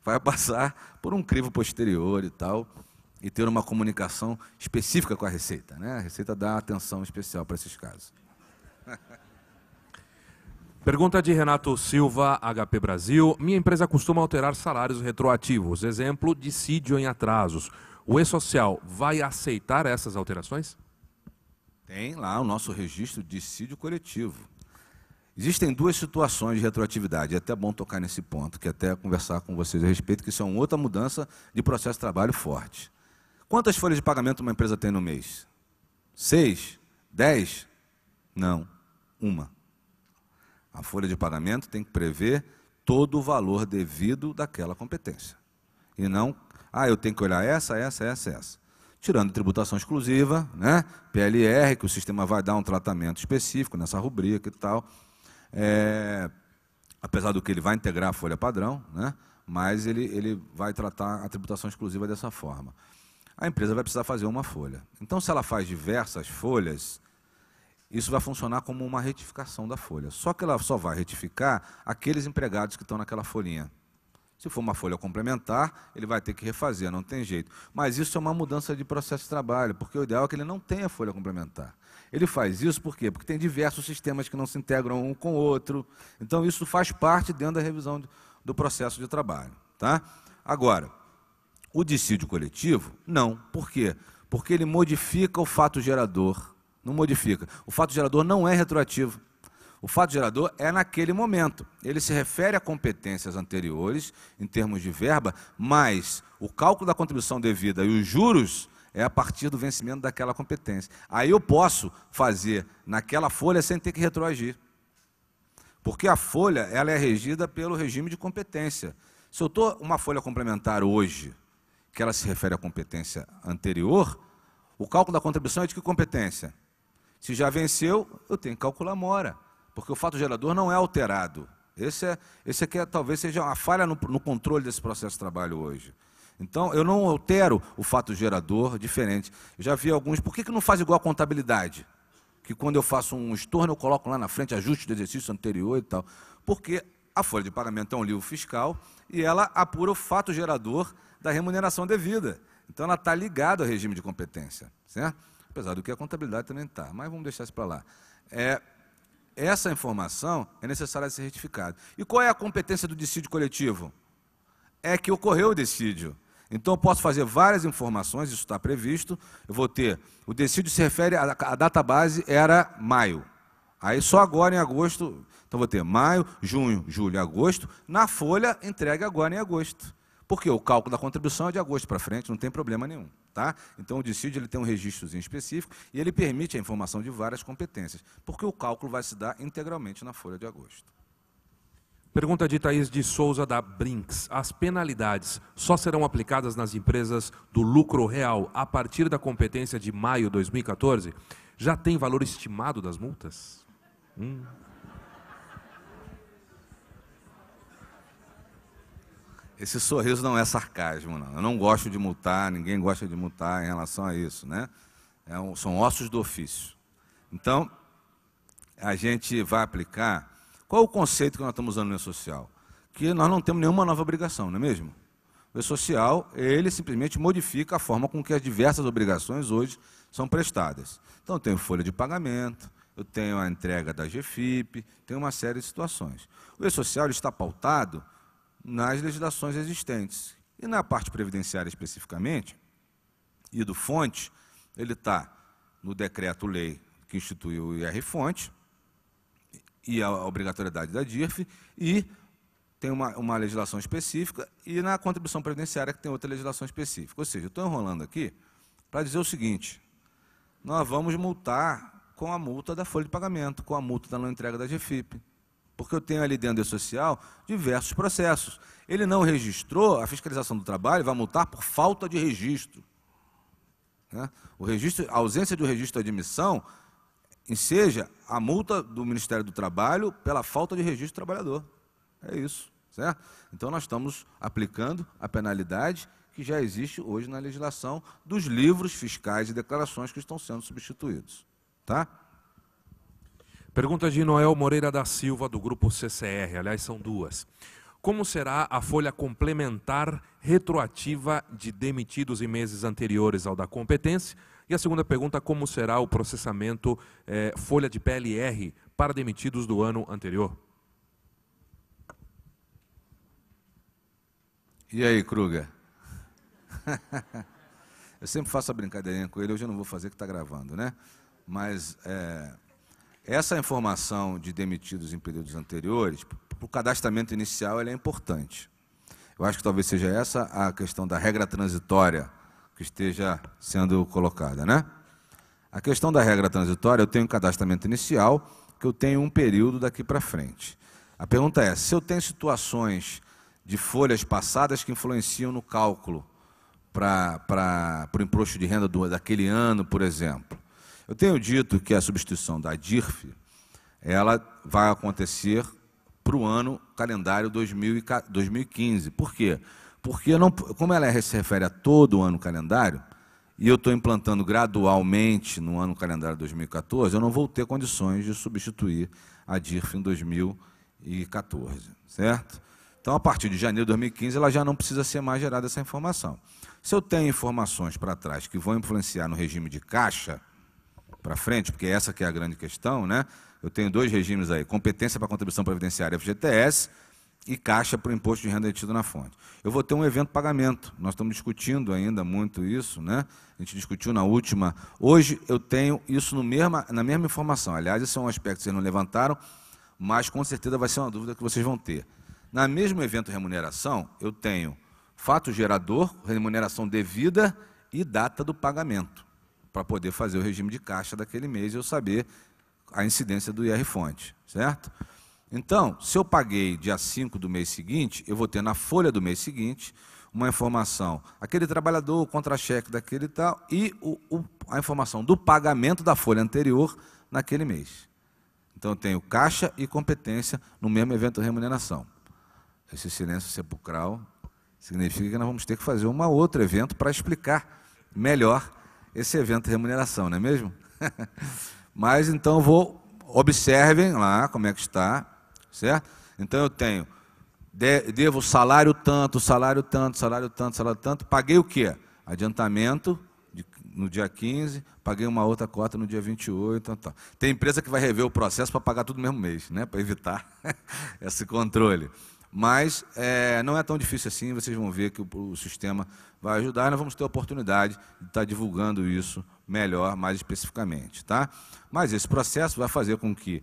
vai passar por um crivo posterior e tal, e ter uma comunicação específica com a Receita, né? A Receita dá atenção especial para esses casos. Pergunta de Renato Silva, HP Brasil. Minha empresa costuma alterar salários retroativos, exemplo, dissídio em atrasos. O E-Social vai aceitar essas alterações? Tem lá o nosso registro de dissídio coletivo. Existem duas situações de retroatividade, é até bom tocar nesse ponto, que até conversar com vocês a respeito, que isso é uma outra mudança de processo de trabalho forte. Quantas folhas de pagamento uma empresa tem no mês? 6? 10? Não, uma. A folha de pagamento tem que prever todo o valor devido daquela competência. E não, eu tenho que olhar essa. Tirando tributação exclusiva, né? PLR, que o sistema vai dar um tratamento específico nessa rubrica e tal. Apesar do que ele vai integrar a folha padrão, né? Mas ele vai tratar a tributação exclusiva dessa forma. A empresa vai precisar fazer uma folha. Então, se ela faz diversas folhas, isso vai funcionar como uma retificação da folha. Só que ela só vai retificar aqueles empregados que estão naquela folhinha. Se for uma folha complementar, ele vai ter que refazer, não tem jeito. Mas isso é uma mudança de processo de trabalho, porque o ideal é que ele não tenha folha complementar. Ele faz isso por quê? Porque tem diversos sistemas que não se integram um com o outro. Então, isso faz parte dentro da revisão do processo de trabalho. Tá? Agora, o dissídio coletivo, não. Por quê? Porque ele modifica o fato gerador. Não modifica. O fato gerador não é retroativo. O fato gerador é naquele momento. Ele se refere a competências anteriores, em termos de verba, mas o cálculo da contribuição devida e os juros é a partir do vencimento daquela competência. Aí eu posso fazer naquela folha sem ter que retroagir. Porque a folha ela é regida pelo regime de competência. Se eu estou uma folha complementar hoje, que ela se refere à competência anterior, o cálculo da contribuição é de que competência? Se já venceu, eu tenho que calcular mora, porque o fato gerador não é alterado. Esse aqui talvez seja uma falha no controle desse processo de trabalho hoje. Então, eu não altero o fato gerador diferente. Eu já vi alguns, por que não faz igual a contabilidade? Que quando eu faço um estorno, eu coloco lá na frente ajuste do exercício anterior e tal. Porque a folha de pagamento é um livro fiscal e ela apura o fato gerador da remuneração devida. Então, ela está ligada ao regime de competência, certo? Apesar do que a contabilidade também está, mas vamos deixar isso para lá. Essa informação é necessária ser retificada. E qual é a competência do dissídio coletivo? É que ocorreu o dissídio. Então, eu posso fazer várias informações, isso está previsto. Eu vou ter, o dissídio se refere, a data base era maio. Aí, só agora em agosto, então vou ter maio, junho, julho e agosto, na folha entregue agora em agosto. Porque o cálculo da contribuição é de agosto para frente, não tem problema nenhum. Tá? Então, o dissídio ele tem um registrozinho específico e ele permite a informação de várias competências, porque o cálculo vai se dar integralmente na folha de agosto. Pergunta de Thaís de Souza, da Brinks. As penalidades só serão aplicadas nas empresas do lucro real a partir da competência de maio de 2014? Já tem valor estimado das multas? Esse sorriso não é sarcasmo, não. Eu não gosto de multar, ninguém gosta de multar em relação a isso, né? São ossos do ofício. Então, a gente vai aplicar... Qual é o conceito que nós estamos usando no E-Social? Que nós não temos nenhuma nova obrigação, não é mesmo? O E-Social, ele simplesmente modifica a forma com que as diversas obrigações hoje são prestadas. Então, eu tenho folha de pagamento, eu tenho a entrega da GFIP, tenho uma série de situações. O E-Social está pautado nas legislações existentes. E na parte previdenciária especificamente, e do fonte, ele está no decreto-lei que instituiu o IR-fonte, e a obrigatoriedade da DIRF, e tem uma legislação específica, e na contribuição previdenciária que tem outra legislação específica. Ou seja, eu estou enrolando aqui para dizer o seguinte, nós vamos multar com a multa da folha de pagamento, com a multa da não entrega da GFIP, porque eu tenho ali dentro do E-Social diversos processos. Ele não registrou, a fiscalização do trabalho vai multar por falta de registro. Né? A ausência de registro de admissão enseja a multa do Ministério do Trabalho pela falta de registro do trabalhador. É isso, certo? Então, nós estamos aplicando a penalidade que já existe hoje na legislação dos livros fiscais e declarações que estão sendo substituídos. Tá? Pergunta de Noel Moreira da Silva, do Grupo CCR, aliás, são duas. Como será a folha complementar retroativa de demitidos em meses anteriores ao da competência? E a segunda pergunta, como será o processamento folha de PLR para demitidos do ano anterior? E aí, Kruger? Eu sempre faço a brincadeirinha com ele, hoje eu não vou fazer que está gravando, né? mas essa informação de demitidos em períodos anteriores, para o cadastramento inicial, ela é importante. Eu acho que talvez seja essa a questão da regra transitória que esteja sendo colocada, né? A questão da regra transitória, eu tenho um cadastramento inicial, que eu tenho um período daqui para frente. A pergunta é, se eu tenho situações de folhas passadas que influenciam no cálculo para o imposto de renda daquele ano, por exemplo. Eu tenho dito que a substituição da DIRF, ela vai acontecer para o ano calendário 2015. Por quê? Porque, como ela se refere a todo o ano calendário, e eu estou implantando gradualmente no ano calendário 2014, eu não vou ter condições de substituir a DIRF em 2014, certo? Então, a partir de janeiro de 2015, ela já não precisa ser mais gerada essa informação. Se eu tenho informações para trás que vão influenciar no regime de caixa para frente, porque essa que é a grande questão, né? Eu tenho dois regimes aí, competência para contribuição previdenciária FGTS e caixa para o imposto de renda retido na fonte. Eu vou ter um evento pagamento, nós estamos discutindo ainda muito isso, né? A gente discutiu na última. Hoje eu tenho isso na mesma informação. Aliás, esse é um aspecto que vocês não levantaram, mas com certeza vai ser uma dúvida que vocês vão ter. Na mesmo evento remuneração, eu tenho fato gerador, remuneração devida e data do pagamento, para poder fazer o regime de caixa daquele mês e eu saber a incidência do IR-fonte, certo? Então, se eu paguei dia 5 do mês seguinte, eu vou ter na folha do mês seguinte uma informação, aquele trabalhador, o contra-cheque daquele e tal, e a informação do pagamento da folha anterior naquele mês. Então, eu tenho caixa e competência no mesmo evento de remuneração. Esse silêncio sepulcral significa que nós vamos ter que fazer um outro evento para explicar melhor esse evento de remuneração, não é mesmo? Mas, então, observem lá como é que está, certo? Então, eu tenho, devo salário tanto, salário tanto, salário tanto, salário tanto, paguei o quê? Adiantamento no dia 15, paguei uma outra cota no dia 28, tal. Tem empresa que vai rever o processo para pagar tudo no mesmo mês, né? Para evitar esse controle. Mas não é tão difícil assim, vocês vão ver que o sistema vai ajudar e nós vamos ter a oportunidade de estar divulgando isso melhor, mais especificamente, tá? Mas esse processo vai fazer com que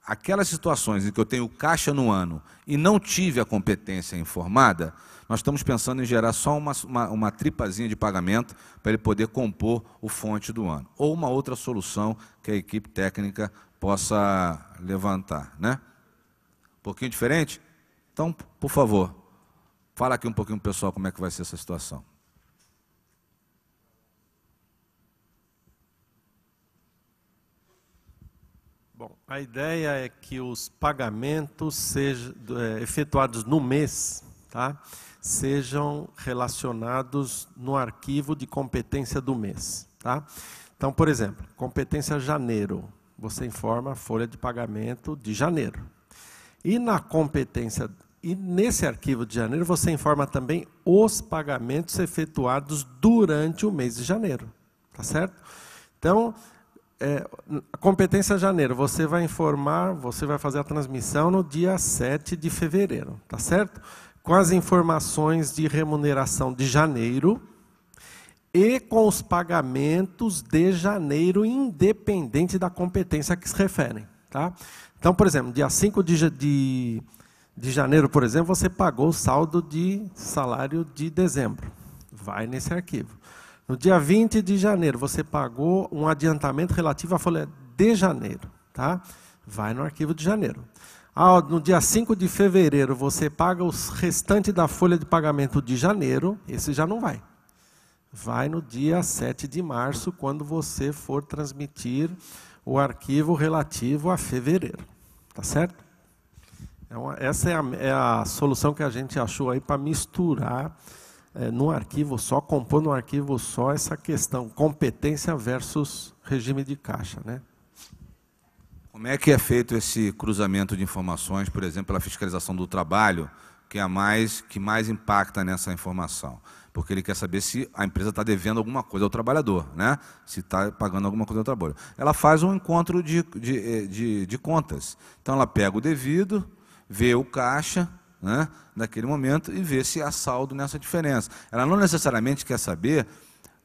aquelas situações em que eu tenho caixa no ano e não tive a competência informada, nós estamos pensando em gerar só uma tripazinha de pagamento para ele poder compor o fonte do ano. Ou uma outra solução que a equipe técnica possa levantar, né? Um pouquinho diferente? Então, por favor, fala aqui um pouquinho para o pessoal como é que vai ser essa situação. Bom, a ideia é que os pagamentos sejam efetuados no mês, tá? Sejam relacionados no arquivo de competência do mês, tá? Então, por exemplo, competência janeiro, você informa a folha de pagamento de janeiro. E na competência, e nesse arquivo de janeiro, você informa também os pagamentos efetuados durante o mês de janeiro, tá certo? Então, a competência janeiro, você vai informar, você vai fazer a transmissão no dia 7 de fevereiro, tá certo? Com as informações de remuneração de janeiro e com os pagamentos de janeiro, independente da competência a que se referem, tá? Então, por exemplo, dia 5 de janeiro, por exemplo, você pagou o saldo de salário de dezembro. Vai nesse arquivo. No dia 20 de janeiro, você pagou um adiantamento relativo à folha de janeiro. Tá? Vai no arquivo de janeiro. No dia 5 de fevereiro, você paga os restantes da folha de pagamento de janeiro. Esse já não vai. Vai no dia 7 de março, quando você for transmitir o arquivo relativo a fevereiro. Tá certo? Essa é a solução que a gente achou aí para misturar no arquivo só, compor no arquivo só essa questão, competência versus regime de caixa, né? Como é que é feito esse cruzamento de informações, por exemplo, pela fiscalização do trabalho, que mais impacta nessa informação? Porque ele quer saber se a empresa está devendo alguma coisa ao trabalhador, né? Se está pagando alguma coisa ao trabalhador. Ela faz um encontro de contas. Então, ela pega o devido, vê o caixa, naquele momento, e vê se há saldo nessa diferença. Ela não necessariamente quer saber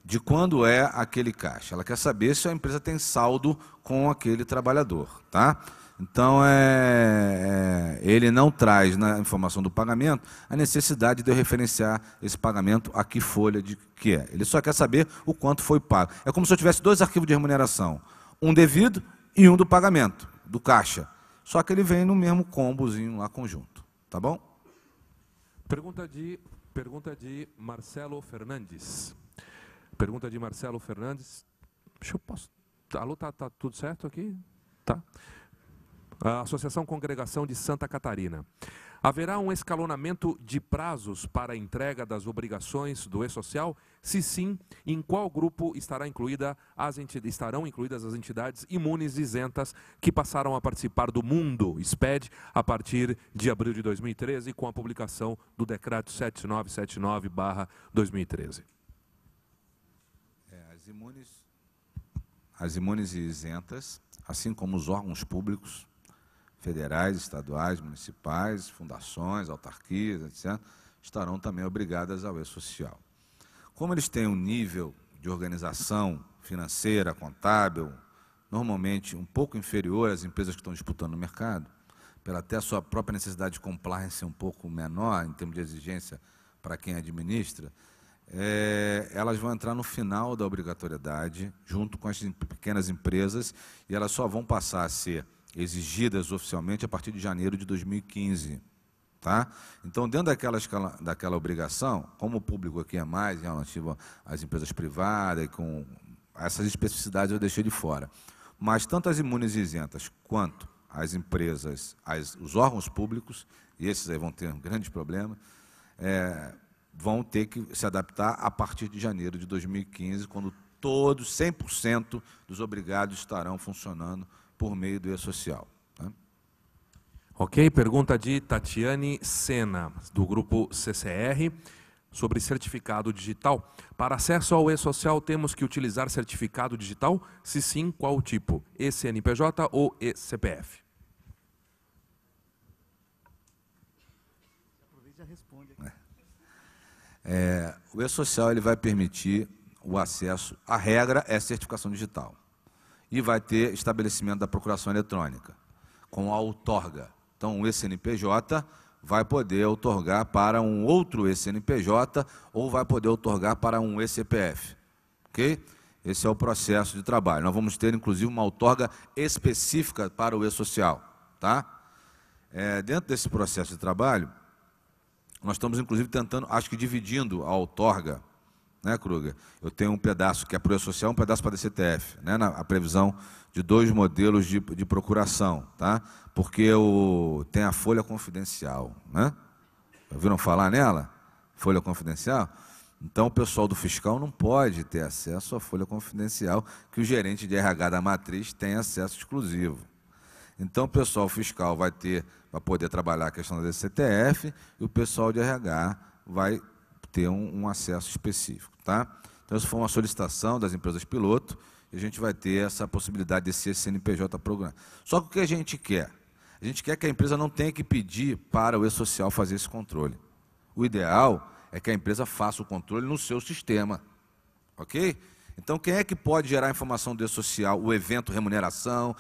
de quando é aquele caixa. Ela quer saber se a empresa tem saldo com aquele trabalhador, tá? Então, ele não traz na informação do pagamento a necessidade de eu referenciar esse pagamento a que folha que é. Ele só quer saber o quanto foi pago. É como se eu tivesse dois arquivos de remuneração, um devido e um do pagamento, do caixa. Só que ele vem no mesmo combozinho lá conjunto. Tá bom? Pergunta de Marcelo Fernandes. Pergunta de Marcelo Fernandes. Alô, tá tudo certo aqui? Tá. A Associação Congregação de Santa Catarina. Haverá um escalonamento de prazos para a entrega das obrigações do E-Social? Se sim, em qual grupo estarão incluídas as entidades imunes isentas que passaram a participar do Mundo SPED a partir de abril de 2013, com a publicação do Decreto 7979/2013? As imunes e isentas, assim como os órgãos públicos, federais, estaduais, municipais, fundações, autarquias, etc., estarão também obrigadas ao E-Social. Como eles têm um nível de organização financeira, contábil, normalmente um pouco inferior às empresas que estão disputando no mercado, pela até a sua própria necessidade de compliance um pouco menor, em termos de exigência para quem administra, elas vão entrar no final da obrigatoriedade, junto com as pequenas empresas, e elas só vão passar a ser exigidas oficialmente a partir de janeiro de 2015. Tá? Então, dentro daquela obrigação, como o público aqui é mais relativo às empresas privadas, e com essas especificidades eu deixei de fora. Mas tanto as imunes e isentas quanto as empresas, os órgãos públicos, e esses aí vão ter um grande problema, vão ter que se adaptar a partir de janeiro de 2015, quando todos, 100% dos obrigados estarão funcionando por meio do E-Social. Tá? Ok, pergunta de Tatiane Sena, do grupo CCR, sobre certificado digital. Para acesso ao E-Social, temos que utilizar certificado digital? Se sim, qual tipo? E-CNPJ ou E-CPF? O E-Social ele vai permitir o acesso, a regra é certificação digital. E vai ter estabelecimento da procuração eletrônica, com a outorga. Então, o E-CNPJ vai poder outorgar para um outro E-CNPJ ou vai poder outorgar para um E-CPF. Ok? Esse é o processo de trabalho. Nós vamos ter, inclusive, uma outorga específica para o E-Social. Tá? Dentro desse processo de trabalho, nós estamos, inclusive, tentando, acho que dividindo a outorga, né, Kruger? Eu tenho um pedaço que é para o E-Social, um pedaço para a DCTF, né, a previsão de 2 modelos de procuração, tá? Porque tem a folha confidencial, né? Ouviram falar nela? Folha confidencial? Então, o pessoal do fiscal não pode ter acesso à folha confidencial, que o gerente de RH da matriz tem acesso exclusivo. Então, o pessoal fiscal vai poder trabalhar a questão da DCTF e o pessoal de RH vai ter um acesso específico. Tá? Então, isso foi uma solicitação das empresas piloto e a gente vai ter essa possibilidade desse CNPJ programa. Só que o que a gente quer? A gente quer que a empresa não tenha que pedir para o E-Social fazer esse controle. O ideal é que a empresa faça o controle no seu sistema. Ok? Então, quem é que pode gerar informação do E-Social, o evento, remuneração,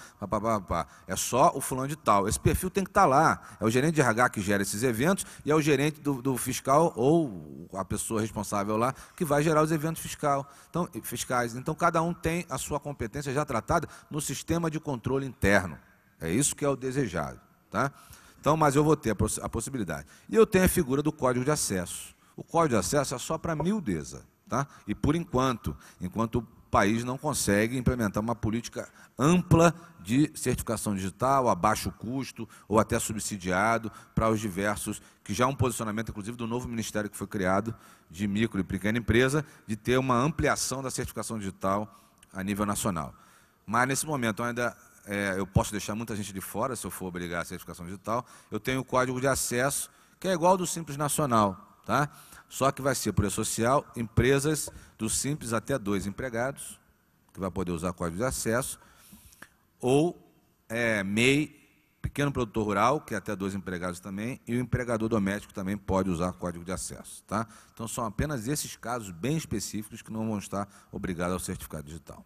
é só o fulano de tal. Esse perfil tem que estar lá. É o gerente de RH que gera esses eventos e é o gerente do fiscal ou a pessoa responsável lá que vai gerar os eventos fiscais. Então, cada um tem a sua competência já tratada no sistema de controle interno. É isso que é o desejado. Tá? Então, mas eu vou ter a possibilidade. E eu tenho a figura do código de acesso. O código de acesso é só para miudeza. Tá? E, por enquanto o país não consegue implementar uma política ampla de certificação digital, a baixo custo ou até subsidiado para os diversos, que já é um posicionamento, inclusive, do novo ministério que foi criado de micro e pequena empresa, de ter uma ampliação da certificação digital a nível nacional. Mas, nesse momento, ainda eu posso deixar muita gente de fora, se eu for obrigar a certificação digital. Eu tenho o código de acesso, que é igual ao do Simples Nacional, tá? Só que vai ser por E-Social, empresas do Simples até 2 empregados, que vai poder usar código de acesso, ou MEI, pequeno produtor rural, que é até 2 empregados também, e o empregador doméstico também pode usar código de acesso. Tá? Então, são apenas esses casos bem específicos que não vão estar obrigados ao certificado digital.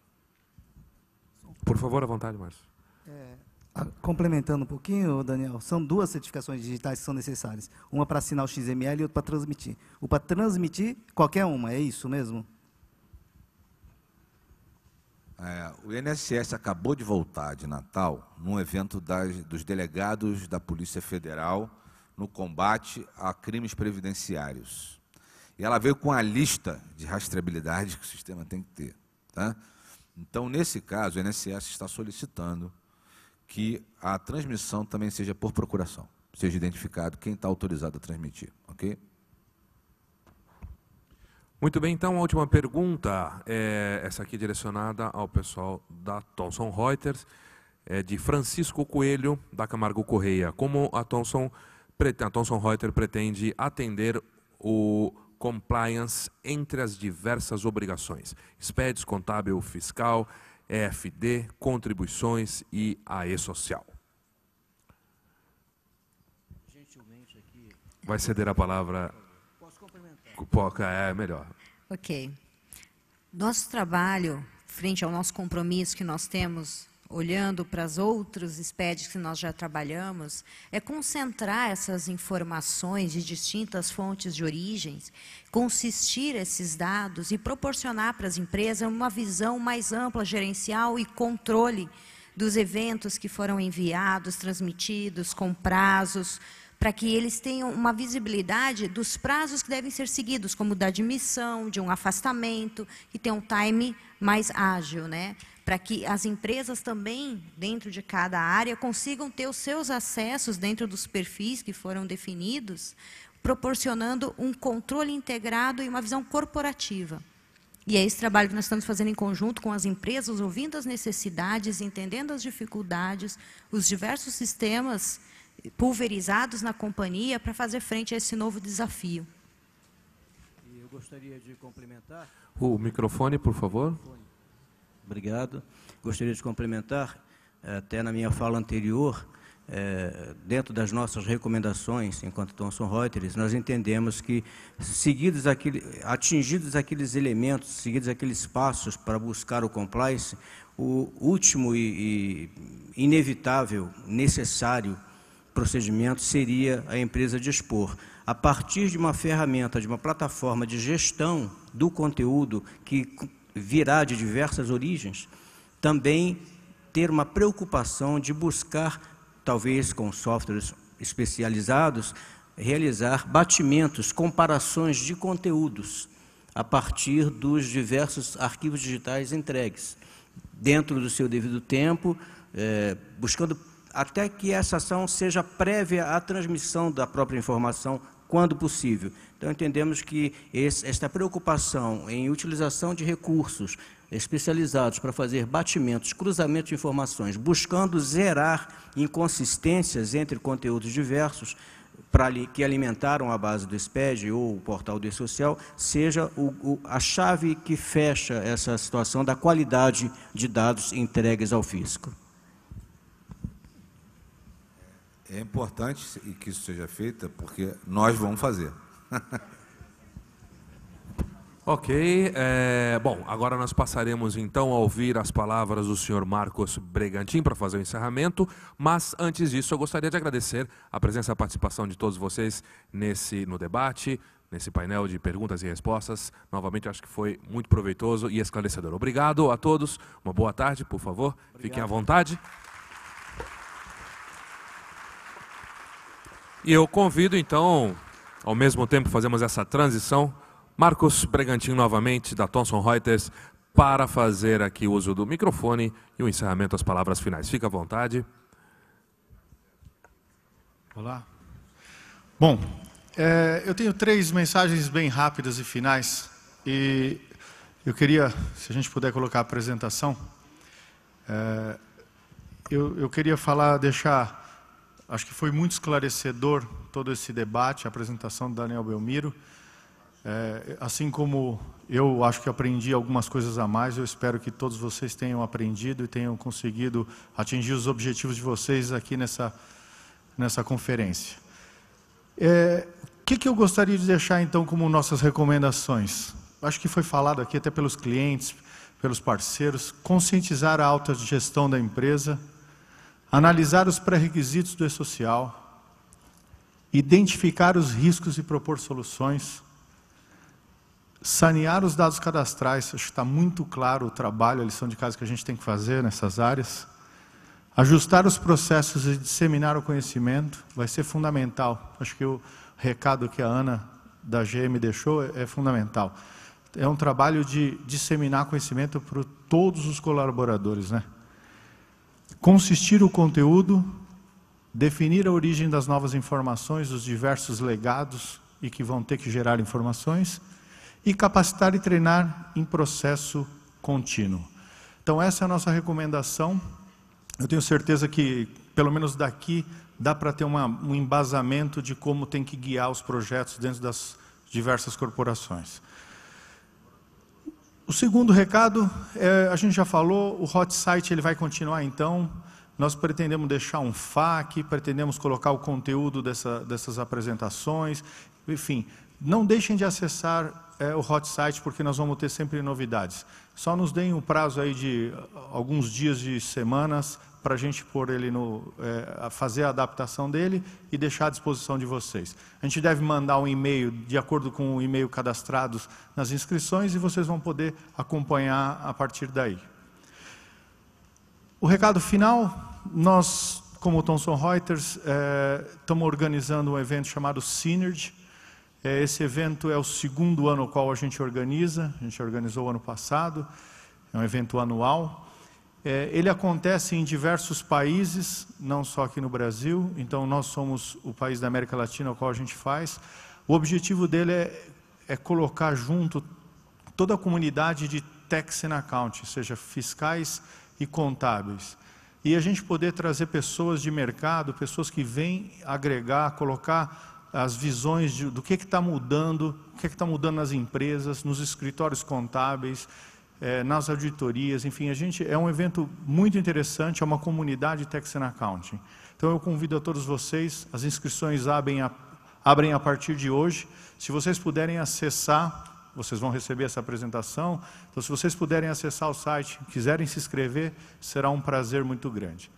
Por favor, à vontade, Márcio. Complementando um pouquinho, Daniel, são 2 certificações digitais que são necessárias. Uma para assinar o XML e outra para transmitir. O para transmitir, qualquer uma, é isso mesmo? O INSS acabou de voltar de Natal num evento dos delegados da Polícia Federal no combate a crimes previdenciários. E ela veio com a lista de rastreabilidade que o sistema tem que ter. Tá? Então, nesse caso, o INSS está solicitando que a transmissão também seja por procuração, seja identificado quem está autorizado a transmitir. Ok? Muito bem, então a última pergunta, essa aqui direcionada ao pessoal da Thomson Reuters, de Francisco Coelho, da Camargo Correia. Como a Thomson Reuters pretende atender o compliance entre as diversas obrigações, SPEDs, contábil, fiscal, EFD, contribuições e AE social. Gentilmente aqui. Vai ceder a palavra. Posso complementar? É melhor. Ok. Nosso trabalho, frente ao nosso compromisso que nós temos, olhando para os outros SPEDs que nós já trabalhamos, é concentrar essas informações de distintas fontes de origens, consistir esses dados e proporcionar para as empresas uma visão mais ampla, gerencial e controle dos eventos que foram enviados, transmitidos, com prazos, para que eles tenham uma visibilidade dos prazos que devem ser seguidos, como da admissão, de um afastamento, que tem um time mais ágil, né? Para que as empresas também, dentro de cada área, consigam ter os seus acessos dentro dos perfis que foram definidos, proporcionando um controle integrado e uma visão corporativa. E é esse trabalho que nós estamos fazendo em conjunto com as empresas, ouvindo as necessidades, entendendo as dificuldades, os diversos sistemas pulverizados na companhia para fazer frente a esse novo desafio. E eu gostaria de complementar. O microfone, por favor. Obrigado. Gostaria de complementar, até na minha fala anterior, dentro das nossas recomendações, enquanto Thomson Reuters, nós entendemos que, atingidos aqueles elementos, seguidos aqueles passos para buscar o compliance, o último e inevitável, necessário procedimento seria a empresa dispor, a partir de uma ferramenta, de uma plataforma de gestão do conteúdo que virá de diversas origens, também ter uma preocupação de buscar, talvez com softwares especializados, realizar batimentos, comparações de conteúdos a partir dos diversos arquivos digitais entregues, dentro do seu devido tempo, buscando até que essa ação seja prévia à transmissão da própria informação, quando possível. Então, entendemos que esta preocupação em utilização de recursos especializados para fazer batimentos, cruzamentos de informações, buscando zerar inconsistências entre conteúdos diversos que alimentaram a base do SPED ou o portal do E-Social, seja a chave que fecha essa situação da qualidade de dados entregues ao fisco. É importante que isso seja feito, porque nós vamos fazer. Ok. Bom, agora nós passaremos então a ouvir as palavras do senhor Marcos Bregantin para fazer o encerramento, mas antes disso eu gostaria de agradecer a presença e a participação de todos vocês no debate, nesse painel de perguntas e respostas. Novamente, acho que foi muito proveitoso e esclarecedor. Obrigado a todos, uma boa tarde, por favor, obrigado. Fiquem à vontade. E eu convido, então, ao mesmo tempo fazemos essa transição, Marcos Bregantin, novamente, da Thomson Reuters, para fazer aqui uso do microfone e o encerramento, as palavras finais. Fica à vontade. Olá. Bom, eu tenho 3 mensagens bem rápidas e finais. E eu queria, se a gente puder colocar a apresentação, eu queria deixar... Acho que foi muito esclarecedor todo esse debate, a apresentação do Daniel Belmiro. Assim como eu acho que aprendi algumas coisas a mais, eu espero que todos vocês tenham aprendido e tenham conseguido atingir os objetivos de vocês aqui nessa nessa conferência. O que eu gostaria de deixar, então, como nossas recomendações? Acho que foi falado aqui até pelos clientes, pelos parceiros, conscientizar a alta gestão da empresa, analisar os pré-requisitos do E-Social, identificar os riscos e propor soluções, sanear os dados cadastrais, acho que está muito claro o trabalho, a lição de casa que a gente tem que fazer nessas áreas, ajustar os processos e disseminar o conhecimento, vai ser fundamental. Acho que o recado que a Ana da GM deixou é fundamental. É um trabalho de disseminar conhecimento para todos os colaboradores, né? Consistir o conteúdo, definir a origem das novas informações, dos diversos legados e que vão ter que gerar informações, e capacitar e treinar em processo contínuo. Então, essa é a nossa recomendação. Eu tenho certeza que, pelo menos daqui, dá para ter um embasamento de como tem que guiar os projetos dentro das diversas corporações. O segundo recado, a gente já falou, o hot site ele vai continuar então. Nós pretendemos deixar um FAQ, pretendemos colocar o conteúdo dessas apresentações, enfim. Não deixem de acessar o hot site, porque nós vamos ter sempre novidades. Só nos deem um prazo aí de alguns dias de semanas para a gente pôr ele fazer a adaptação dele e deixar à disposição de vocês. A gente deve mandar um e-mail de acordo com o e-mail cadastrado nas inscrições e vocês vão poder acompanhar a partir daí. O recado final, nós, como Thomson Reuters, estamos organizando um evento chamado Synergy. Esse evento é o segundo ano ao qual a gente organizou o ano passado, é um evento anual. Ele acontece em diversos países, não só aqui no Brasil, então nós somos o país da América Latina ao qual a gente faz. O objetivo dele é colocar junto toda a comunidade de Tax and Accounting, seja fiscais e contábeis. E a gente poder trazer pessoas de mercado, pessoas que vêm agregar, colocar as visões do que está mudando, o que está mudando nas empresas, nos escritórios contábeis, nas auditorias, enfim, é um evento muito interessante, é uma comunidade Tax and Accounting. Então eu convido a todos vocês, as inscrições abrem a partir de hoje. Se vocês puderem acessar, vocês vão receber essa apresentação, então se vocês puderem acessar o site, quiserem se inscrever, será um prazer muito grande.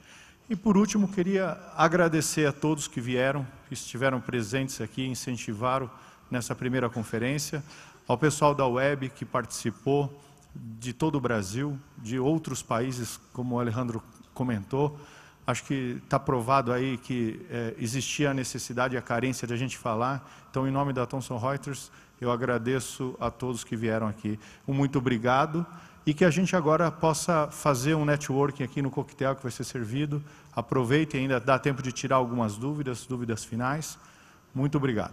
E por último, queria agradecer a todos que vieram, que estiveram presentes aqui, incentivaram nessa primeira conferência, ao pessoal da web que participou, de todo o Brasil, de outros países, como o Alejandro comentou. Acho que está provado aí que existia a necessidade e a carência de a gente falar. Então, em nome da Thomson Reuters, eu agradeço a todos que vieram aqui. Muito obrigado. E que a gente agora possa fazer um networking aqui no coquetel que vai ser servido. Aproveitem, ainda dá tempo de tirar algumas dúvidas finais. Muito obrigado.